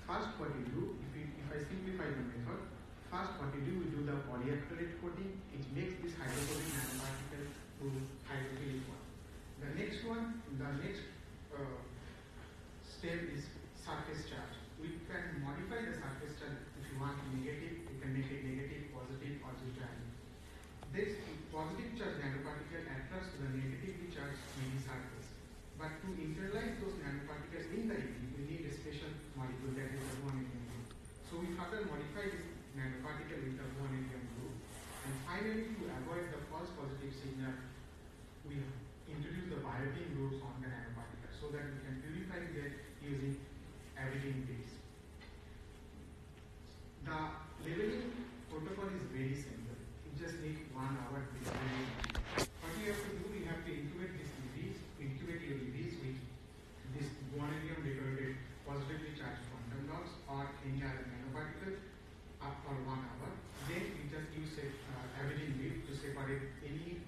First what we do, if I simplify the method, first what we do the polyacrylate coating. It makes this hydrophobic nanoparticle this positive charge nanoparticle attracts the negatively charged EV surface. But to internalize those nanoparticles in the EV, we need a special molecule that is a guanidinium group. So we further modify this nanoparticle with the guanidinium group. And finally, to avoid the false positive signal, we introduce the biotin groups on the nanoparticle so that we can purify them using editing base. The labeling protocol is very simple. You just need 1 hour to labeling. What you have to do, you have to incubate these EVs, incubate your EVs with this guanidinium decorated positively charged quantum dots or any other nanoparticle up for 1 hour. Then you just use a editing bit to separate any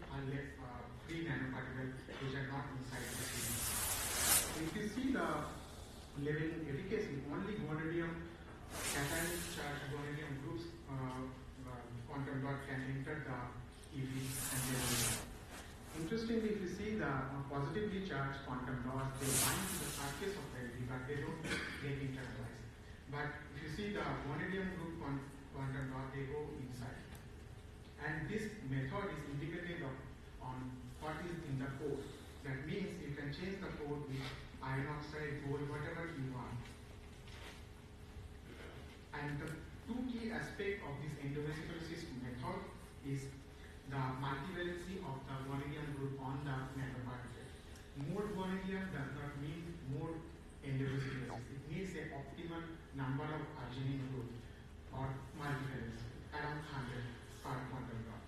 free nanoparticles which are not inside the EV. If you see the labeling efficacy, only guanidinium cation charged guanidinium groups quantum dot can enter the EV and then. Interestingly, if you see the positively charged quantum dots, they bind to the surface of the EV, but they don't get internalized. But if you see the guanidinium group quantum dot, they go inside. And this method is independent on what is in the code. That means you can change the code with iron oxide, gold, whatever you want. And the 2 key aspects of this endovascularization method is the multivalency of the guanidinium group on the nanoparticle. More guanidinium does not mean more endovascularization. It means the optimal number of arginine group or multivalency around 100 per quantum dot.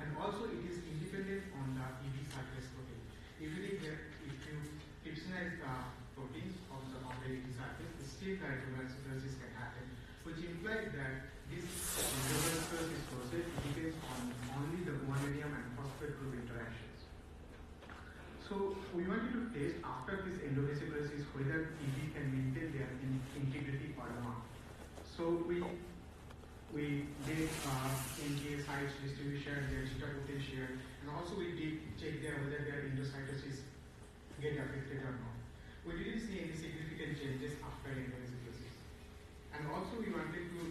And also it is independent on the EV surface protein. If you frictionize the proteins of the EV surface, still the endovascularization can happen, which implies that this endovascularization process depends on only the guanidinium and phosphate group interactions. So we wanted to test after this endovascularization whether EV can maintain their integrity or not. So we did NK sites distribution, their zeta potential, and also we did check whether their endocytosis get affected or not. We didn't see any significant changes after endovascularization. And also we wanted to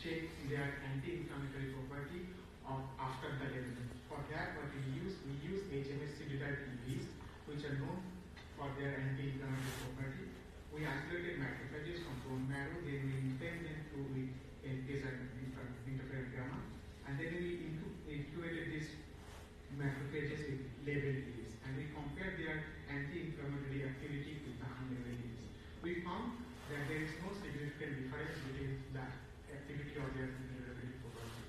check their anti-inflammatory property after the labeling. For that, what we use HMSC derived EVs, which are known for their anti-inflammatory property. We isolated macrophages from bone marrow, then we inflamed them with NKs and interferon gamma, and then we incubated these macrophages with labeled EVs, and we compared their anti-inflammatory activity with the unlabeled EVs. We found that there is no significant difference between the activity of their inflammatory property.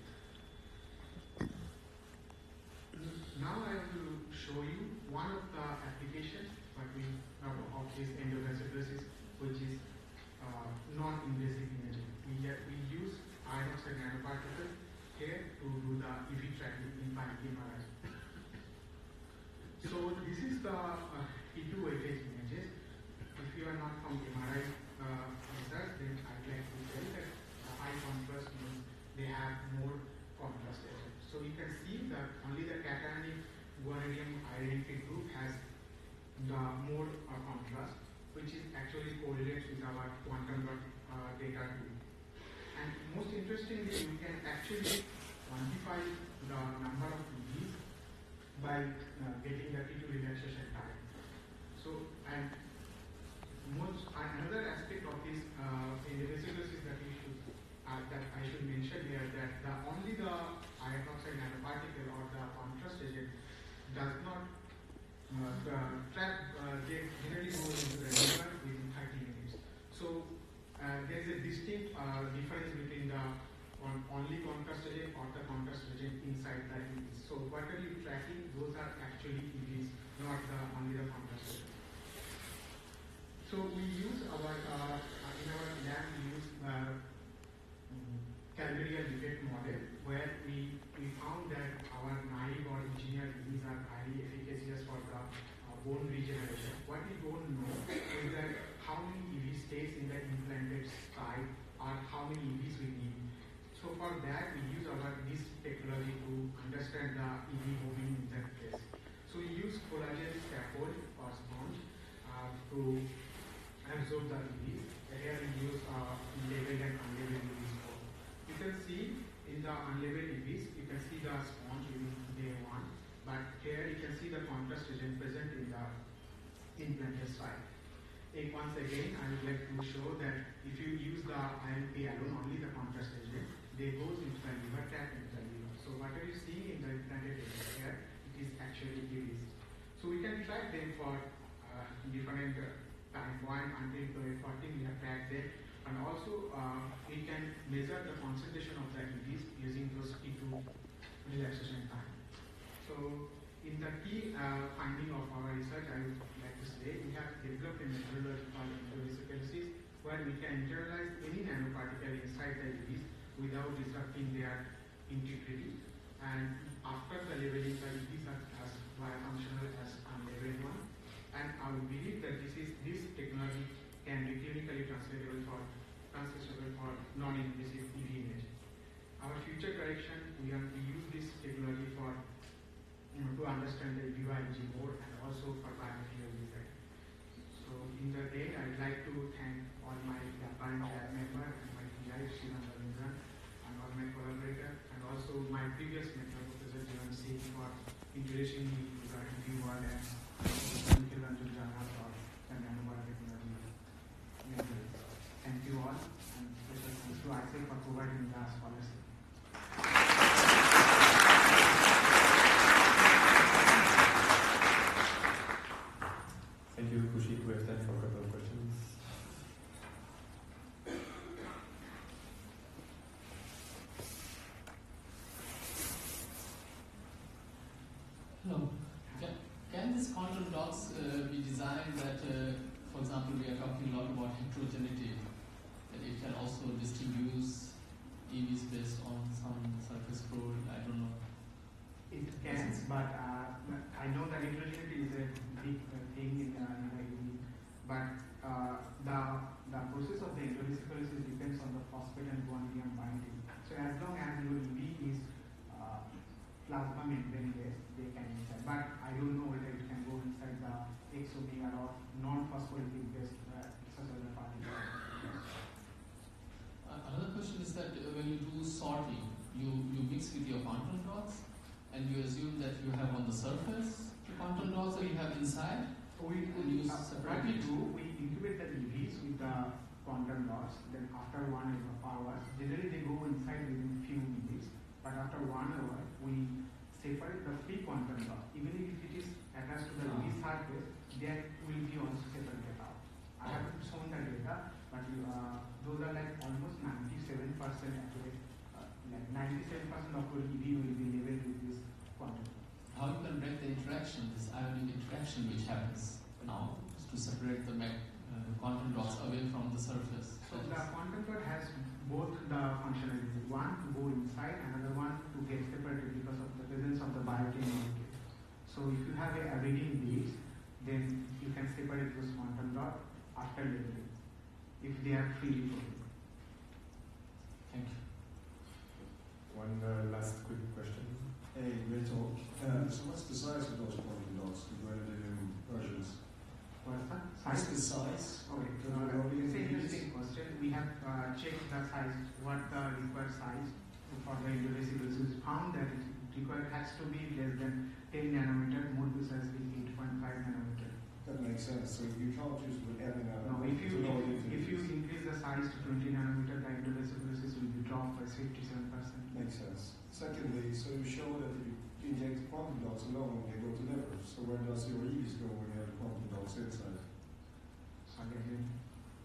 Now I want to show you one of the applications that we have of this endovascularization, which is non-invasive imaging. We use iron oxide nanoparticles here to do the EV tracking in MRI. So this is the E2 weightage images. If you are not from MRI research, then I'd like to tell you that the high contrast means they have more contrast agent. So you can see that only the cationic guanidinium identity group has the more contrast, which is actually correlates with our quantum dot data too. And most interestingly, you can actually quantify the number of EVs by getting the T2 relaxation time. So, and another aspect of this endovascularization that I should mention here, that only the iron oxide nanoparticle or the contrast agent does not they generally go into the liver within 30 minutes. So there is a distinct difference between the only contrast agent or the contrast agent inside the EVs. So what are you tracking? Those are actually EVs, not only the contrast agent. So we use in our lab we use Calvarian defect model, where we found that our naive or engineered EVs are highly efficacious for the bone regeneration. What we don't know is that how many EV stays in the implanted site or how many EVs we need. So for that we use this technology to understand the EV moving in that place. So we use collagen scaffold or sponge to absorb the EVs. A implanted site. Once again, I would like to show that if you use the IMP alone, only the contrast agent, they goes into the liver tract and the liver. So whatever you see in the implanted area here, it is actually EVs. So we can track them for different time point until 2014 we have tracked them, and also we can measure the concentration of the EVs using those T2 relaxation time. So in the key finding of our research, I would like to say we have developed a methodology called endovasculosis where we can internalize any nanoparticle inside the EVs without disrupting their integrity. And after the labeling, the EVs are as biofunctional as level 1. And I would believe that this technology can be clinically translatable for non-invasive EV imaging. Our future direction, we have to use this technology for to understand the EVIG more and also for biomaterial design. So in the end, I'd like to thank all my current lab member and my PI, Shivan Ravindran, and all my collaborators, and also my previous mentor, Professor Jivan Singh, for introducing me to the EV world and Nikhil Ranjan Jana for the nanobiotechnology members. Thank you all, and special thanks to ISEC for providing the scholarship. Thank you, Kushik. We have time for a couple of questions. Hello. Can these quantum dots be designed that, for example, we are talking a lot about heterogeneity, that it can also distinguish EVs based on some surface probe, I don't know. It can, but I know that heterogeneity is a big thing in EV, but the process of the endovasculosis depends on the phosphate and guanidine binding. So as long as your EV is plasma membrane based, they can inside. But I don't know whether it can go inside the exomega or non-phospholipid based extracellular particles. Another question is that when you do sorting, you mix with your quantum dots, and you assume that you have on the surface the quantum dots, or you have inside. So we what we do, we incubate the EVs with the quantum dots. Then after 1 hour, generally they go inside within few minutes. But after 1 hour, we separate the free quantum dot. Even if it is attached to the EV surface, that will be also separated out. I haven't shown the data, but those are like almost 97% accurate. Like 97% of your EV will be labeled with this quantum. How you can break the interaction, this ionic interaction which happens now, to separate the quantum dots away from the surface? So the quantum dot has both the functionalities. One to go inside, another one to get separated because of the presence of the biotin molecule. So if you have a avidin base, then you can separate those quantum dot after labeling, if they are freely floating. Thank you. One last quick question. Hey, great talk. So what's the size of those quantum dots, the new versions? What's that? What's the size? Okay, It's an interesting question. We have checked the size, what the required size for the endovasculosis. We found that it has to be less than 10 nanometer, more precisely 8.5 nanometer. That makes sense. So you can't use with any No, if you increase the size to 20 nanometer, the endovasculosis will be dropped by 57%. Makes sense. Secondly, so you show that if you inject quantum dots alone, they go to liver. So where does your EVs go when you have quantum dots inside?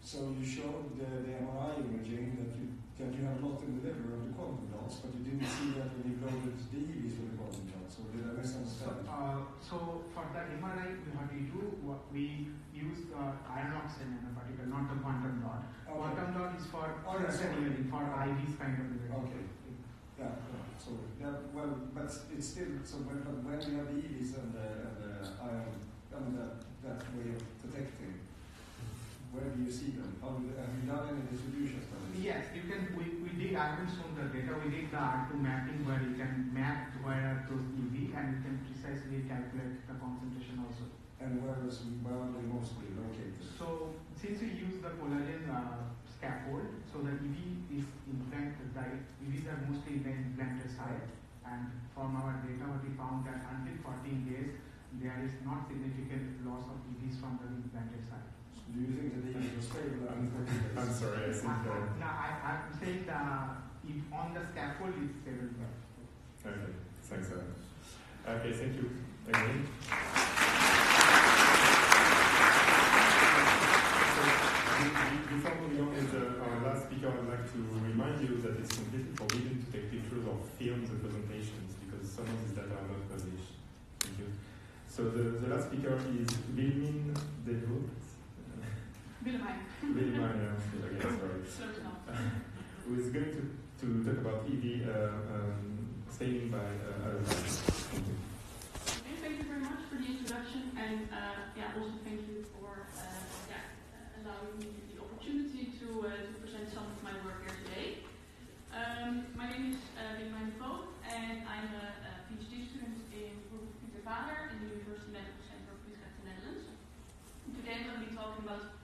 So you showed the MRI imaging that you have a lot in the liver of the quantum dots, but you didn't see that when you loaded the EVs with the quantum dots. Or did I misunderstand? So for the MRI, we use the iron oxide nanoparticle, not the quantum dot. Okay. Quantum dot is for sorry. imaging, for IVs kind of imaging. Okay. Yeah, so well, but it's still so when we have the EVs and the ion, that way of detecting, where do you see them? Have you done any distribution studies? Yes, you can. We did. I haven't shown the data. We did the R2 mapping where you can map where are those EV and you can precisely calculate the concentration also. And where are they mostly located? So since we use the collagen scaffold, so the EV is implanted. The EVs are mostly in the implanted site, and from our data, what we found that until 14 days, there is not significant loss of EVs from the implanted side. Do you think that the EVs are stable? I'm sorry, I think. No, I'm saying if on the scaffold it's stable. Okay, thanks. Okay, thank you. Again. Before moving on with our last speaker, I'd like to remind you that it's completely forbidden to take pictures or film the presentations because some of these data are not published. Thank you. So the last speaker is Wilmin Devoe. Willemijn. Willemijn, again, sorry. Close enough. Who is going to talk about EV saving by Thank you. Okay, thank you very much for the introduction, and also thank you for allowing me the opportunity to present some of my work here today. My name is Willemijn Devoe, and I'm a PhD student in Prof. Pieter Vader in the University Medical Center of Utrecht, the Netherlands. And today I'm going to be talking about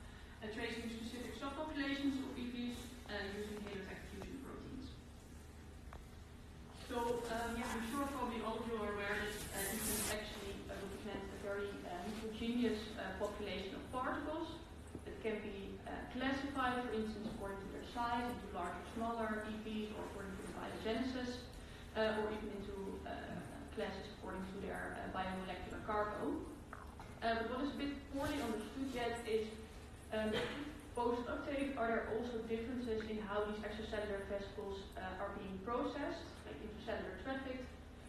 tracing specific subpopulations of EVs using halotype fusion proteins. So, I'm sure probably all of you are aware that EVs actually represent a very heterogeneous population of particles that can be classified, for instance, according to their size, into larger, smaller EVs, or according to the phylogenesis, or even into classes according to their biomolecular cargo. But what is a bit poorly understood yet is post-uptake, are there also differences in how these extracellular vesicles are being processed, like intracellular traffic,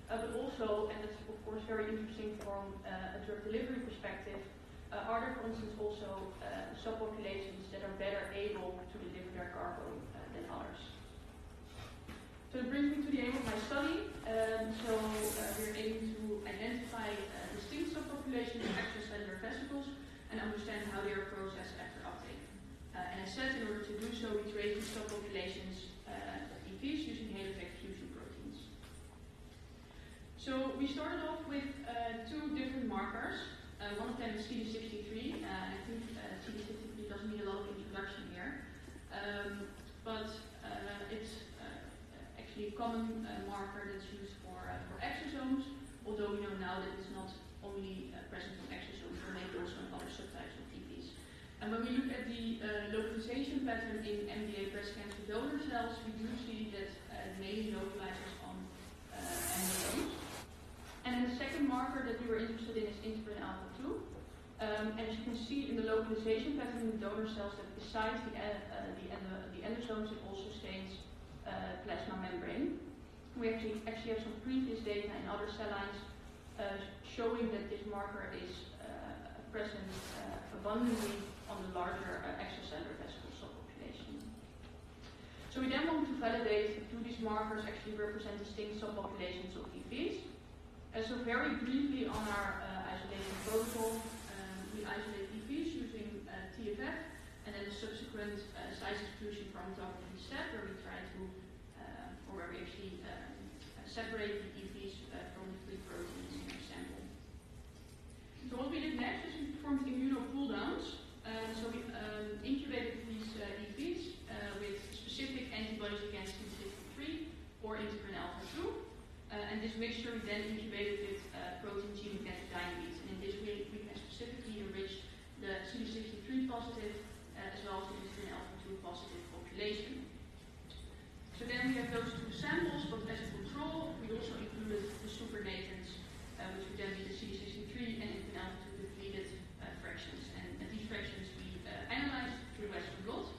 but also, and that's of course very interesting from a drug delivery perspective, are there, for instance, also subpopulations that are better able to deliver their cargo than others? So it brings me to the aim of my study. We're aiming to identify distinct subpopulations of extracellular vesicles and understand how they are processed after uptake. And as said, in order to do so, we trace these subpopulations of EVs using halotype fusion proteins. So we started off with two different markers. One of them is CD63, and I think CD63 doesn't need a lot of introduction here. But it's actually a common marker that's used for exosomes, although we know now that it's not only present in exosomes, but maybe also in other subtypes of EVs. And when we look at the localization pattern in MDA breast cancer donor cells, we do see that it mainly localizes on embryones. And then the second marker that we were interested in is integrin alpha-2. And as you can see in the localization pattern in the donor cells, that besides the endosomes, it also stains plasma membrane. We actually have some previous data in other cell lines showing that this marker is present abundantly on the larger extracellular vesicle subpopulation. So we then want to validate do these markers actually represent distinct subpopulations of EVs. So very briefly on our isolation protocol, we isolate EVs using TFF and then a subsequent size diffusion chromatography step where we try to, or where we actually separate the EVs from the free proteins in our sample. So what we did next is we performed immunopull-downs. So we incubated these EVs with specific antibodies against CD63 or integrin alpha-2. And this mixture we then incubated with protein gene against dynamis. And in this way we can specifically enrich the CD63 positive as well as the integrin alpha-2 positive population. So then we have those two samples, but as a control, we also included the supernatants, which would then be the CD63 and integrin alpha-2 depleted fractions. And these fractions we analyzed through Western blot.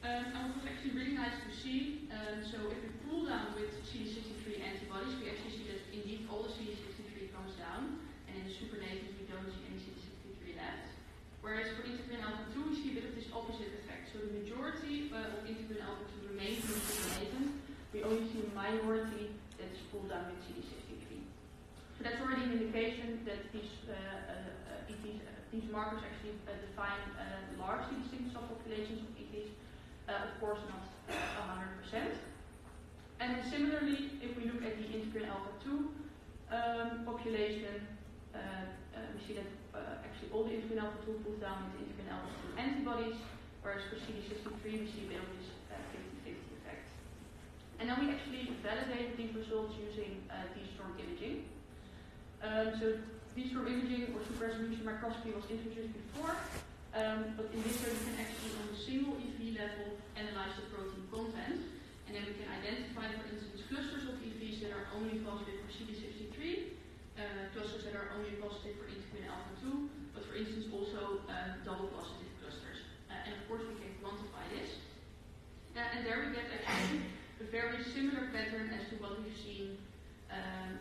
And what was actually really nice to see, so if we pull down with CD63 antibodies, we actually see that indeed all the CD63 comes down, and in the supernatants we don't see any CD63 left. Whereas for integrin alpha-2 we see a bit of this opposite effect. So the majority of integrin alpha-2 remains in the supernatant, we only see a minority that is pulled down with CD63. So that's already an indication that these markers actually define largely distinct subpopulations of EVs. Of course not 100%. And then similarly, if we look at the integrin alpha-2 population, we see that actually all the integrin alpha-2 pulls down with integrin alpha-2 antibodies, whereas for CD63 we see a bit of this 50-50 effect. And then we actually validated these results using deep strong imaging. So deep stream imaging or super resolution microscopy was introduced before, but in this way we can actually on a single EV level analyze the protein content, and then we can identify, for instance, clusters of EVs that are only positive for CD63, clusters that are only positive for integrin alpha 2, but for instance also double positive clusters. And of course we can quantify this. And there we get actually a very similar pattern as to what we've seen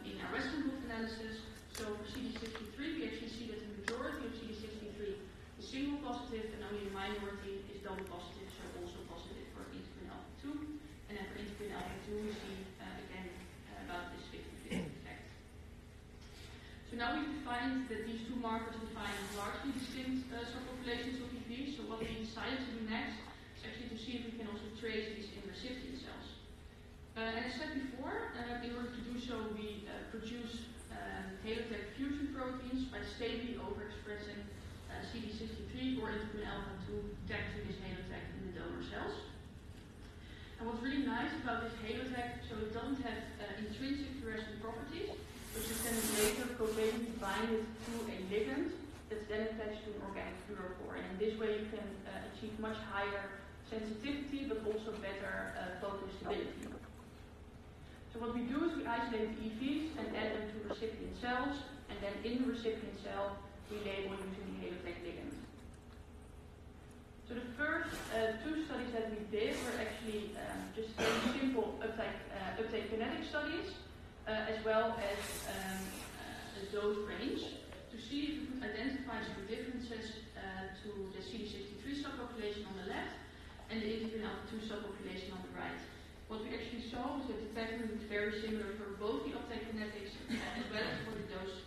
in our Western blot analysis. So for CD63 we actually see that the majority of CD63 is single positive and only a minority is double positive, so also positive for integrin alpha 2. And then for integrin alpha 2 we see again about this 50-50 effect. So now we've defined that these two markers define largely distinct subpopulations of EVs. So what we decided to do next is actually to see if we can also trace these in recipient cells. And as said before, in order to do so we produce halotech fusion proteins by stably overexpressing CD63 or integrin alpha 2 tagged to this halotech in the donor cells. And what's really nice about this halotech, so it doesn't have intrinsic fluorescent properties, but you can later covalently bind it to a ligand that's then attached to an organic fluorophore. And in this way you can achieve much higher sensitivity but also better photostability. So what we do is we isolate the EVs and add them to recipient cells, and then in the recipient cell we label using the halotech ligand. So the first two studies that we did were actually just very simple uptake kinetic studies, as well as a dose range, to see if we could identify some differences to the CD63 subpopulation on the left and the integrin alpha 2 subpopulation on the right. What we actually saw was that the pattern was very similar for both the uptake kinetics as well as for the dose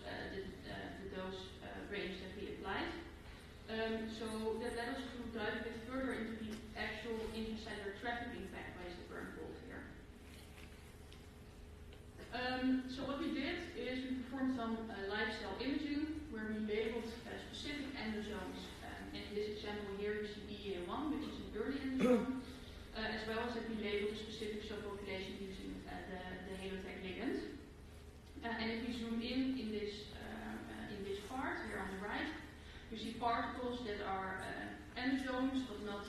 range that we applied. So that led us to dive a bit further into the actual intracellular trafficking pathways that were involved here. So what we did is we performed some live cell imaging where we labeled specific endosomes. And in this example here you see EEA1, which is an early endosome, as well as that we labeled a specific subpopulation using the halotech ligand. And if we zoom in this part here on the right, you see particles that are endosomes but not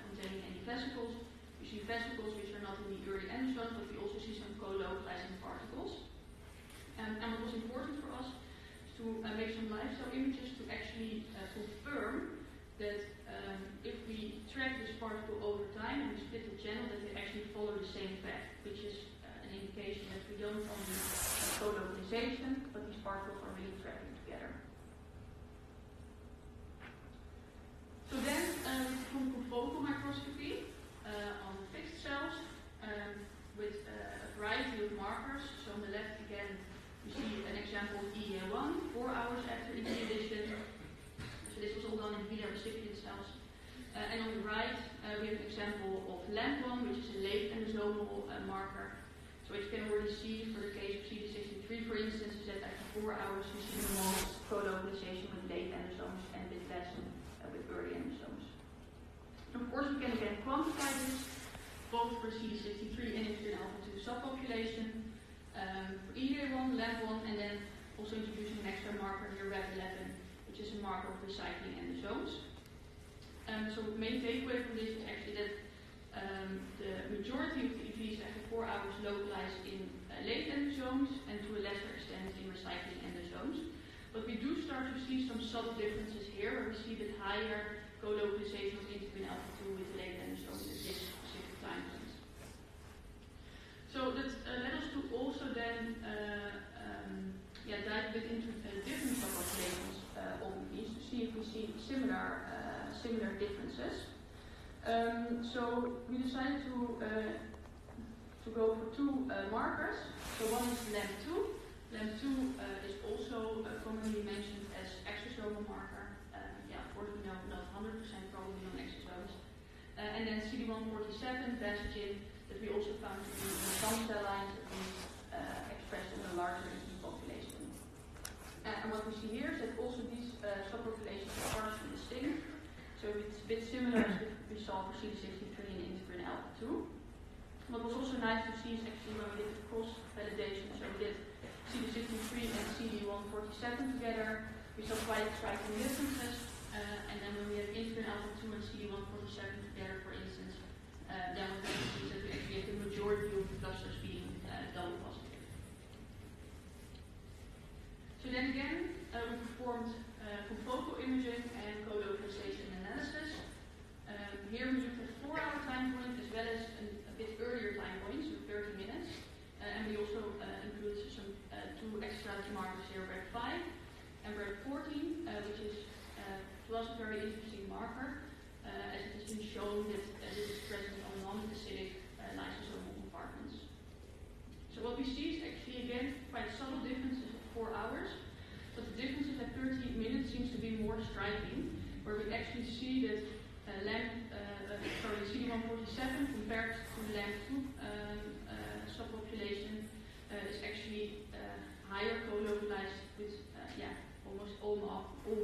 containing any vesicles. You see vesicles which are not in the early endosomes, but we also see some co-localizing particles. And what was important for us is to make some live cell images to actually confirm that if we track this particle over time and we split the channel, that they actually follow the same path, which is an indication that we don't only co-localization, but these particles are really tracking together. So then we perform confocal microscopy on fixed cells with a variety of markers. So on the left again you see an example of EEA1 4 hours after EV addition. So this was all done in HeLa recipient cells. And on the right we have an example of LAMP1, which is a late endosomal marker. So what you can already see for the case of CD63 for instance is that after 4 hours we see the most co-localization with late endosomes and a bit less with early endosomes. And of course we can again quantify this both for CD63 and integrin alpha 2 subpopulation, for EEA1, LAMP1, and then also introducing an extra marker here, RAB11, which is a marker of recycling endosomes. So the main takeaway from this is actually that the majority of the EVs after 4 hours localize in late endosomes and to a lesser extent in recycling endosomes. But we do start to see some subtle differences here where we see a bit higher co-localization of integrin alpha 2 with the late endosomes at this specific time point. So that led us to also then dive a bit into different subpopulations of EVs to see if we see similar differences. So we decided to go for two markers. So one is LAMP2. LAMP2 is also commonly mentioned as exosomal marker. Of course we know not 100% probably on exosomes. And then CD147, Vestigin, that we also found to be in some cell lines at least expressed in a larger EV population. And what we see here is that also these subpopulations are partially distinct. So it's a bit similar as we saw for CD63 and integrin alpha 2. What was also nice to see is actually when we did the cross validation, so we did CD63 and CD147 together, we saw quite striking differences. And then when we have insulin alpha 2 and CD147 together, for instance, then what we see is that we actually have the majority of the clusters being double positive. So then again, we performed confocal imaging and co-localization analysis. Here we looked at 4-hour time point as well as a bit earlier time points, so 30 minutes. And we also included some 2 extra markers here, BRAC5 and BRAC14, which is to us a very interesting marker, as it has been shown that this is present on non-acidic lysosomal compartments. So what we see is actually again quite subtle differences at 4 hours, but the differences at 30 minutes seems to be more striking, where we actually see that CD147 compared to the LAMP2 subpopulation is actually higher co-localized with almost all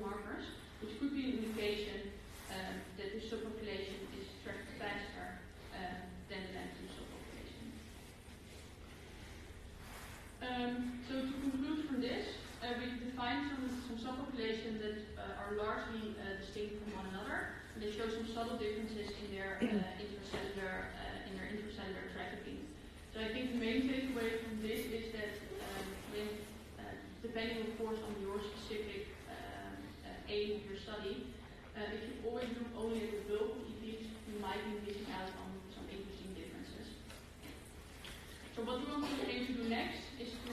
markers, which could be an indication that the subpopulation is tracked faster than the LAMP2 subpopulation. So to conclude from this, we defined some subpopulations that are largely distinct from one another. And they show some subtle differences in their intracellular trafficking. So I think the main takeaway from this is that depending of course on your specific aim of your study, if you always look only at the bulk of EVs, you might be missing out on some interesting differences. So what we want to aim to do next is to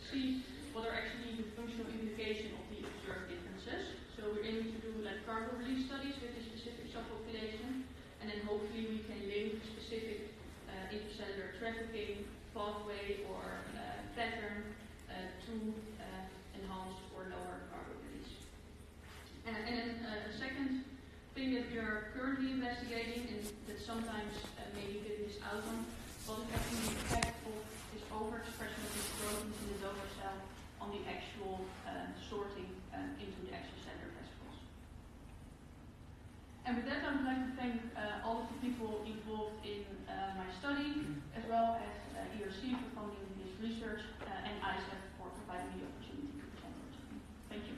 see what are actually the functional implications of the observed differences. So we're aiming to do like cargo release studies with a specific subpopulation, and then hopefully we can link specific intracellular trafficking pathway or pattern to enhanced or lower cargo release. And then a second thing that we are currently investigating, and that sometimes maybe get missed out on, what is actually the effect of this overexpression of these proteins in the donor cell on the actual sorting into the extracellular vesicles. And with that, I would like to thank all of the people involved in my study, as well as ERC for funding this research, and ISAF for providing me the opportunity to present it to me. Thank you.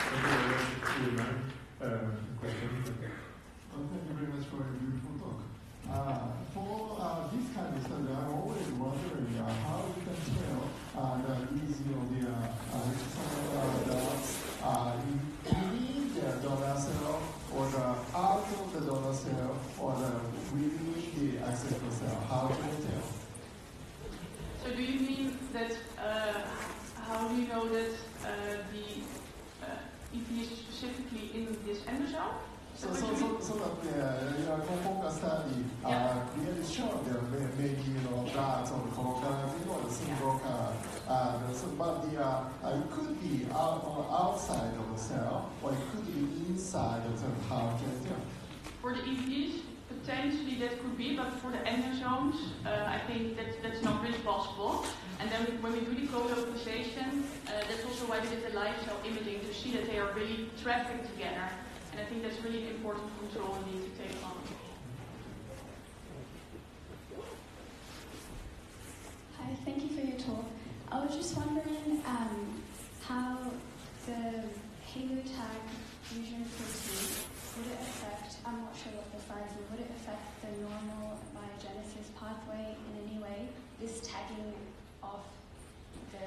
Thank you very much, Suleiman. Question? Thank you very much for a beautiful talk. For this kind of study, I'm always wondering how you can tell the within the donor cell, or the out of the donor cell, or within the ancestral cell. How do you tell? So do you mean that, how do you know that the EP is specifically in this endosome? So that your confocal study really showed there maybe drugs or co-occurring or the single but it could be outside of the cell or it could be inside of the cell. How can you tell? For the EPs, potentially that could be, but for the endosomes, I think that's not really possible. And then when we do the co-localization, that's also why we did the live cell imaging to see that they are really trafficked together. And I think that's really an important control we need to take on. Hi, thank you for your talk. I was just wondering how the haloTAG fusion protein, would it affect, I'm not sure what the size is, would it affect the normal biogenesis pathway in any way, this tagging of the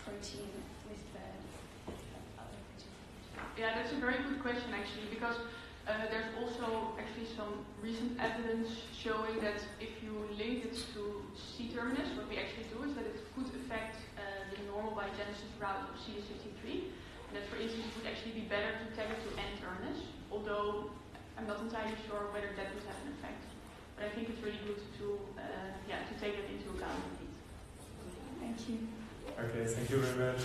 protein with the other protein? Yeah, that's a very good question actually, because there's also actually some recent evidence showing that if you link it to C-terminus, what we actually do is that it could affect the normal biogenesis route of CD63. And that, for instance, it would actually be better to tag it to N-terminus, although I'm not entirely sure whether that would have an effect. But I think it's really good to take that into account indeed. Thank you. Okay, thank you very much.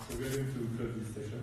So we're going to close this session.